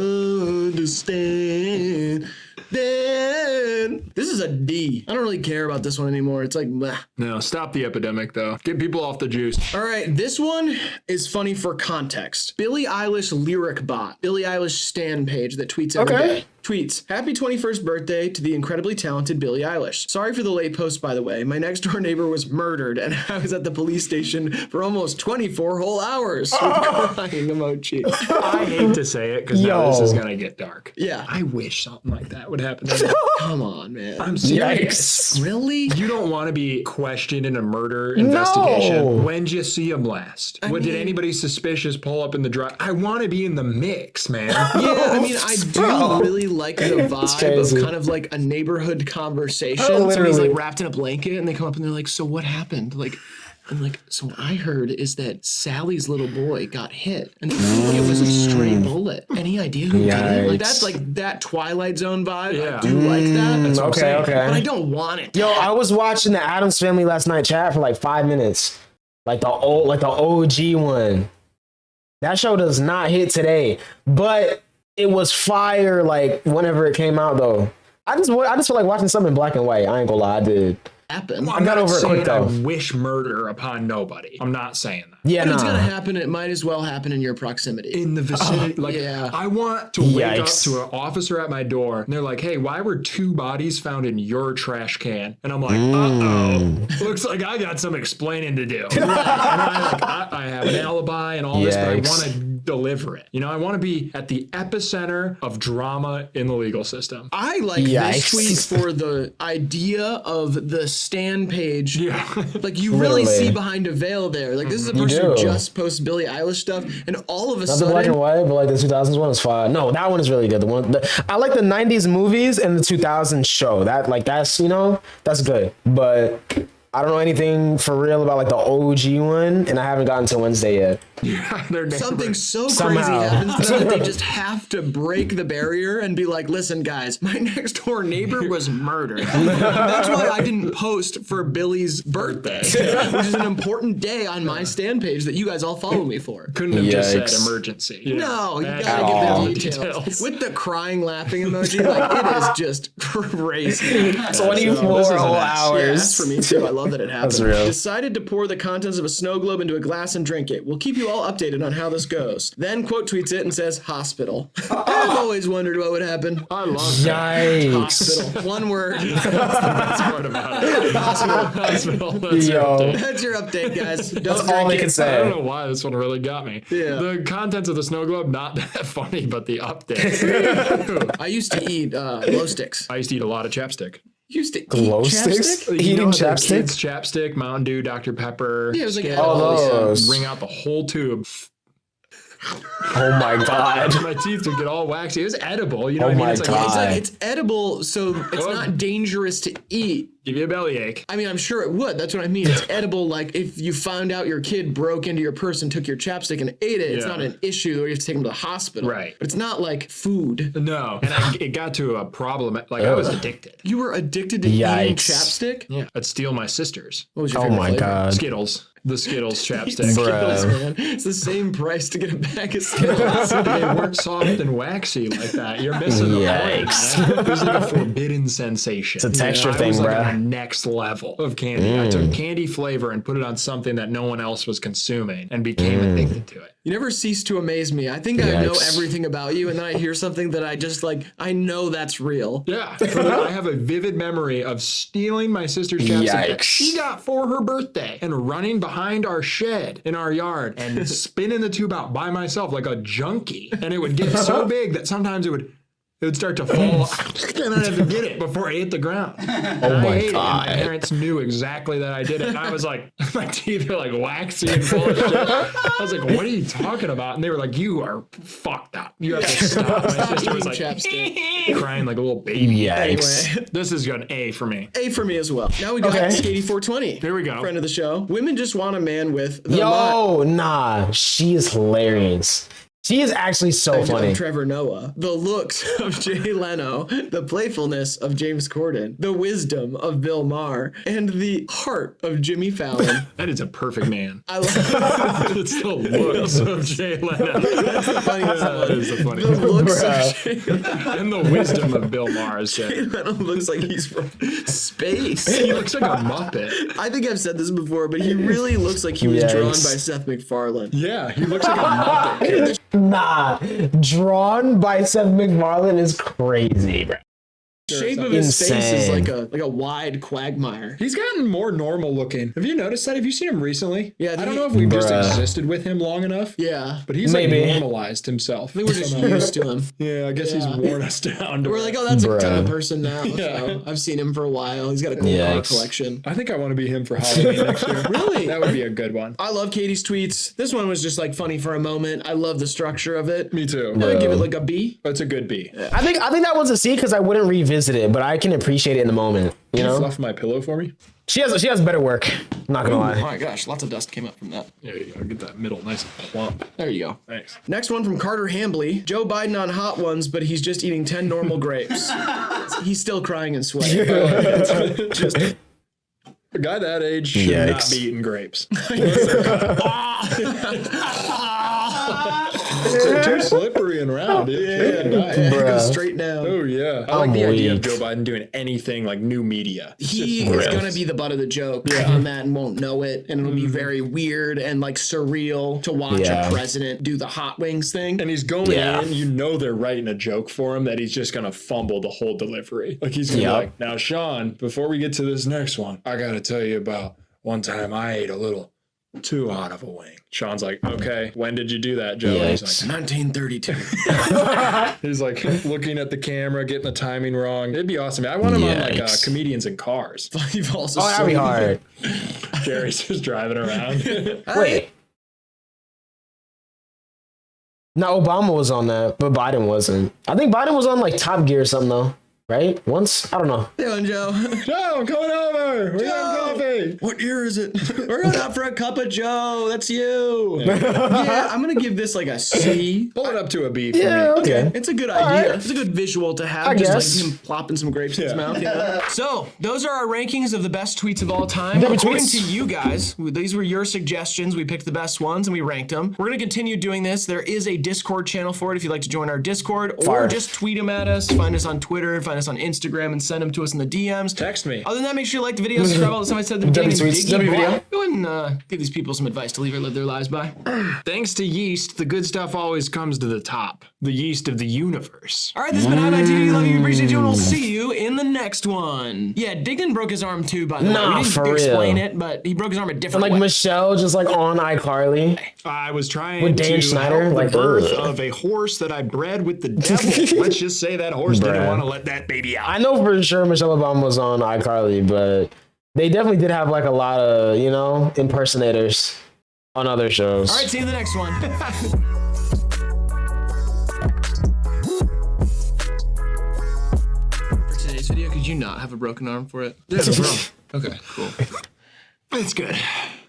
understand. Then this is a D. I don't really care about this one anymore. It's like, meh. No, stop the epidemic though. Get people off the juice. All right, this one is funny for context. Billie Eilish lyric bot, Billie Eilish stan page that tweets every day. Tweets, happy 21st birthday to the incredibly talented Billie Eilish. Sorry for the late post, by the way. My next door neighbor was murdered and I was at the police station for almost 24 whole hours. With crying emoji. I hate to say it because now this is Yo. gonna get dark. Yeah. I wish something like that would happen to me. Come on, man. I'm serious. Yikes. Really? You don't want to be questioned in a murder investigation. When'd you see him last? Did anybody suspicious pull up in the drive? I want to be in the mix, man. Yeah, I mean, I do really like the vibe crazy. of kind of like a neighborhood conversation. Oh, Somebody's literally. like wrapped in a blanket and they come up and they're like, so what happened? So what I heard is that Sally's little boy got hit and it was a stray bullet. Any idea who did it? Like Yikes. that's like that Twilight Zone vibe. Yeah. I do like that. That's what I'm Okay, saying. okay. But I don't want it. Yo, I was watching the Addams Family last night chat for like 5 minutes. Like the OG one. That show does not hit today, but it was fire like whenever it came out though. I just feel like watching something in black and white. I ain't gonna lie, I did. Happen. I'm got not over it saying quick, though. I wish murder upon nobody. I'm not saying that. Yeah, If it's gonna nah. happen, it might as well happen in your proximity. In the vicinity, yeah. I want to wake up Yikes. to an officer at my door, and they're like, "Hey, why were 2 bodies found in your trash can?" And I'm like, looks like I got some explaining to do. And I have an alibi and all this, but I Yikes. want to deliver it. You know, I want to be at the epicenter of drama in the legal system. I like this Yikes. tweet for the idea of the stan page. Yeah. Like you really Literally. see behind a veil there. Like this is a person who do. just posts Billie Eilish stuff, and all of a Not the black and sudden, white, but like the 2000s one is fire. No, that one is really good. I like the 90s movies and the 2000s show. That's that's good. But I don't know anything for real about like the OG one, and I haven't gotten to Wednesday yet. Their something so Somehow. crazy happens to them that they just have to break the barrier and be like, listen, guys, my next door neighbor was murdered. That's why I didn't post for Billy's birthday, which is an important day on my stand page that you guys all follow me for. couldn't have just said Yikes. emergency. No, you Add gotta all give the the details. With the crying, laughing emoji, like it is just crazy. 24 this is whole an S. Yeah, hours. that's for me too. I love that it happened. That's real. Decided to pour the contents of a snow globe into a glass and drink it. We'll keep you all updated on how this goes. Then quote tweets it and says hospital. I've always wondered what would happen. I love that. Yikes. Hospital. One word. That's part about it. Hospital. That's your Yo. update. That's your update, guys. Don't That's all they drink can it. I don't say. know why this one really got me. Yeah. The contents of the snow globe, not that funny, but the update. I used to eat glow sticks. I used to eat a lot of chapstick. Used to eat Glow sticks? chapstick? You Eating know, the chapstick? kids' chapstick, Mountain Dew, Dr. Pepper. Yeah, it was like Skittles. Oh, edible, yeah. those. Bring out the whole tube. Oh my god. My teeth would get all waxy. It was edible. You know Oh what I mean? my It's like, God. It's like it's edible, so it's Oh. not dangerous to eat. give you a bellyache. I mean, I'm sure it would. That's what I mean. It's edible. Like if you found out your kid broke into your purse and took your chapstick and ate it, it's Yeah. not an issue where you have to take them to the hospital. Right. But it's not like food. No. And it got to a problem. Like, I was addicted. You were addicted to eating Yikes. chapstick? Yeah. I'd steal my sister's. What was your Oh favorite my flavor? god. Skittles. The Skittles chapstick. Skittles, Bruh. man. It's the same price to get a bag of Skittles. They weren't soft and waxy like that. You're missing the point. Yikes. Man. It was like a forbidden sensation. It's a texture I thing, was like bruh. on the next level of candy. I took candy flavor and put it on something that no one else was consuming and became addicted to it. You never cease to amaze me. I think I know Yikes. everything about you, and then I hear something that I just like, I know that's real. Yeah. I have a vivid memory of stealing my sister's chapstick that Yikes. she got for her birthday and running behind our shed in our yard and spinning the tube out by myself like a junkie. And it would get so big that sometimes it would start to fall and I'd have to get it before it hit the ground. Oh my God. My parents knew exactly that I did it. And I was like, my teeth are like waxy and full of shit. I was like, what are you talking about? And they were like, you are fucked up. You have to stop. My sister was like Chapstick. crying like a little baby. Yikes. Anyway, This is an A for me. A for me as well. Now we got Okay. Skaty 420. Here we go. Friend of the show. Women just want a man with the Yo, nah, she is hilarious. She is actually so funny. Trevor Noah, the looks of Jay Leno, the playfulness of James Corden, the wisdom of Bill Maher, and the heart of Jimmy Fallon. That is a perfect man. I love It's the looks of Jay Leno. That's the funniest one. That is the The funniest. looks Bruh. of Jay Leno. And the wisdom of Bill Maher is Jay good. Leno looks like he's from space. He looks like a Muppet. I think I've said this before, but he really looks like he was drawn by Yikes. Seth MacFarlane. Yeah, he looks like a Muppet. Nah, drawn by Seth MacFarlane is crazy, bro. Shape of his face is Insane. like a wide quagmire. He's gotten more normal looking. Have you noticed that? Have you seen him recently? Yeah, I don't know if we've just Bruh. existed with him long enough, Yeah. but he's Maybe. like normalized himself. I think we're just used to him. Yeah, I guess he's Yeah. worn us down. To We're like, oh, that's a Bruh. type of person now. Yeah. So I've seen him for a while. He's got a cool car Yikes. collection. I think I want to be him for Halloween next year. Really? That would be a good one. I love Katie's tweets. This one was just like funny for a moment. I love the structure of it. Me too. I'm gonna give it like a B. That's a good B. I think that one's a C because I wouldn't revisit it, but I can appreciate it in the moment. You Can you know, fluff my pillow for me? she has better work. Not gonna Oh lie. my gosh, lots of dust came up from that. There you go. Get that middle nice and plump. There you go. Thanks. Next one from Carter Hambley. Joe Biden on hot ones, but he's just eating 10 normal grapes. He's still crying and sweating. Just A guy that age should not Yikes. be eating grapes. They're too slippery and round. It can die. it goes Bruh. straight down. Oh yeah. I like I'm the idea of weak. Joe Biden doing anything like new media. He is gross. gonna be the butt of the joke on that and won't know it, and it'll be very weird and like surreal to watch Yeah. a president do the hot wings thing. And he's going Yeah. in, you know they're writing a joke for him that he's just gonna fumble the whole delivery. Like he's gonna Yep. be like, now Sean, before we get to this next one, I gotta tell you about one time I ate a little too hot of a wing. Sean's like, okay, when did you do that, Joe? And Yikes. He's like, 1932. he's like looking at the camera, getting the timing wrong. It'd be awesome. I want him on like Yikes. comedians in cars. You've also Oh, that'd be seen- hard. Gary's just driving around. Wait. No, Obama was on that, but Biden wasn't. I think Biden was on like Top Gear or something though, right? Once? I don't know. Doing, Joe. Joe, I'm coming over. We're Joe! having coffee. What year is it? We're going out for a cup of Joe. That's you. Yeah, I'm gonna give this like a C. Pull it up to a B for Yeah, me. okay. It's a good idea. right. It's a good visual to have. I just guess. like him plopping some grapes in his Yeah. mouth. You know? So those are our rankings of the best tweets of all time. Double According tweets. to you guys, these were your suggestions. We picked the best ones and we ranked them. We're gonna continue doing this. There is a Discord channel for it if you'd like to join our Discord, or Fire. just tweet them at us. Find us on Twitter, find us on Instagram, and send them to us in the DMs. Text me. Other than that, make sure you like the video, subscribe all the time I said at the beginning. W tweets, Diggy W boy. video. Go ahead and give these people some advice to live their lives by. Thanks to yeast, the good stuff always comes to the top. The yeast of the universe. All right, this has been HIVEMIND. Love you, appreciate you, and we'll see you in the next one. Yeah, Dignan broke his arm too, by the way. Nah, We didn't for explain real. it, but he broke his arm a And different like way. Michelle just like on iCarly. I was trying With Dan to Schneider, help like, the birth ugh. of a horse that I bred with the devil. Let's just say that horse didn't Bruh. want to let that baby out. I know for sure Michelle Obama was on iCarly, but they definitely did have like a lot of, you know, impersonators on other shows. All right, see you in the next one. For today's video, could you not have a broken arm for it? Yeah, no problem. Okay, cool. It's good.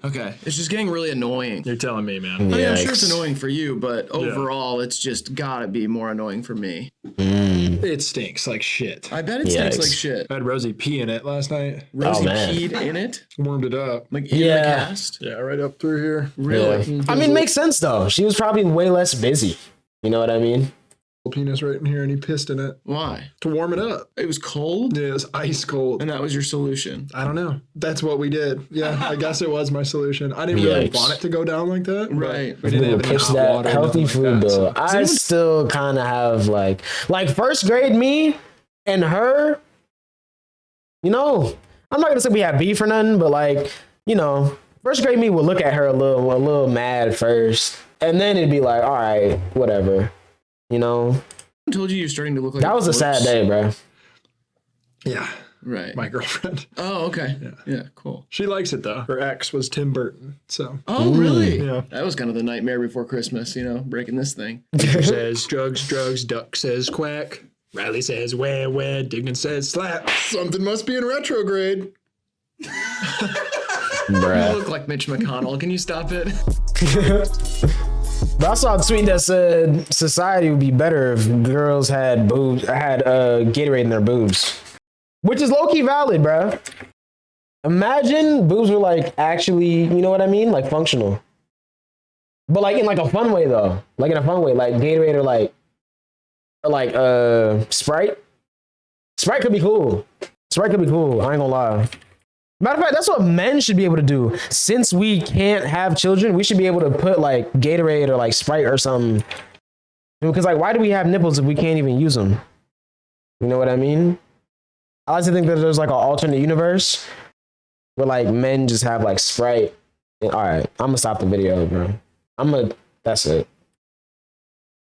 Okay, it's just getting really annoying. You're telling me, man. I mean, I'm sure Yikes. it's annoying for you, but overall, it's just gotta be more annoying for me. It stinks like shit. I bet it stinks Yikes. like shit. I had Rosie pee in it last night. Rosie man. peed in it, Warmed it up. like in the Yeah. cast. Yeah, right up through here. Really? I mean, makes sense though. She was probably way less busy. You know what I mean? Penis right in here, and he pissed in it Why? to warm it up. It was cold, Yeah, it's ice cold. and that was your solution. I don't know. That's what we did. Yeah, I guess it was my solution. I didn't really Yikes. want it to go down like that. but Right. We didn't Ooh, have any push hot that water. healthy nothing food like that, though. so- I still kind of have like first grade me and her. You know, I'm not gonna say we have beef or nothing, but like, you know, first grade me would look at her a little mad first, and then it'd be like, all right, whatever. You know, I told you you're starting to look like that was a sad corpse. day, bro. Yeah, Right. my girlfriend. Oh, okay. Yeah, cool. She likes it though. Her ex was Tim Burton, so. Oh, really? Yeah. That was kind of the nightmare before Christmas, you know, breaking this thing. Teacher says drugs, Duck says quack. Riley says wah, Dignan says slap. Something must be in retrograde. You Bruh. look like Mitch McConnell. Can you stop it? But I saw a tweet that said society would be better if girls had Gatorade in their boobs, which is low key valid, bruh. Imagine boobs were like actually, you know what I mean, like functional, but like in like a fun way though, like in a fun way, like Gatorade or like Sprite. Sprite could be cool. Sprite could be cool. I ain't gonna lie. Matter of fact, that's what men should be able to do. Since we can't have children, we should be able to put like Gatorade or like Sprite or something. Because like, why do we have nipples if we can't even use them? You know what I mean? I like to think that there's like an alternate universe where like men just have like Sprite. And, all right, I'm gonna stop the video, bro. That's it.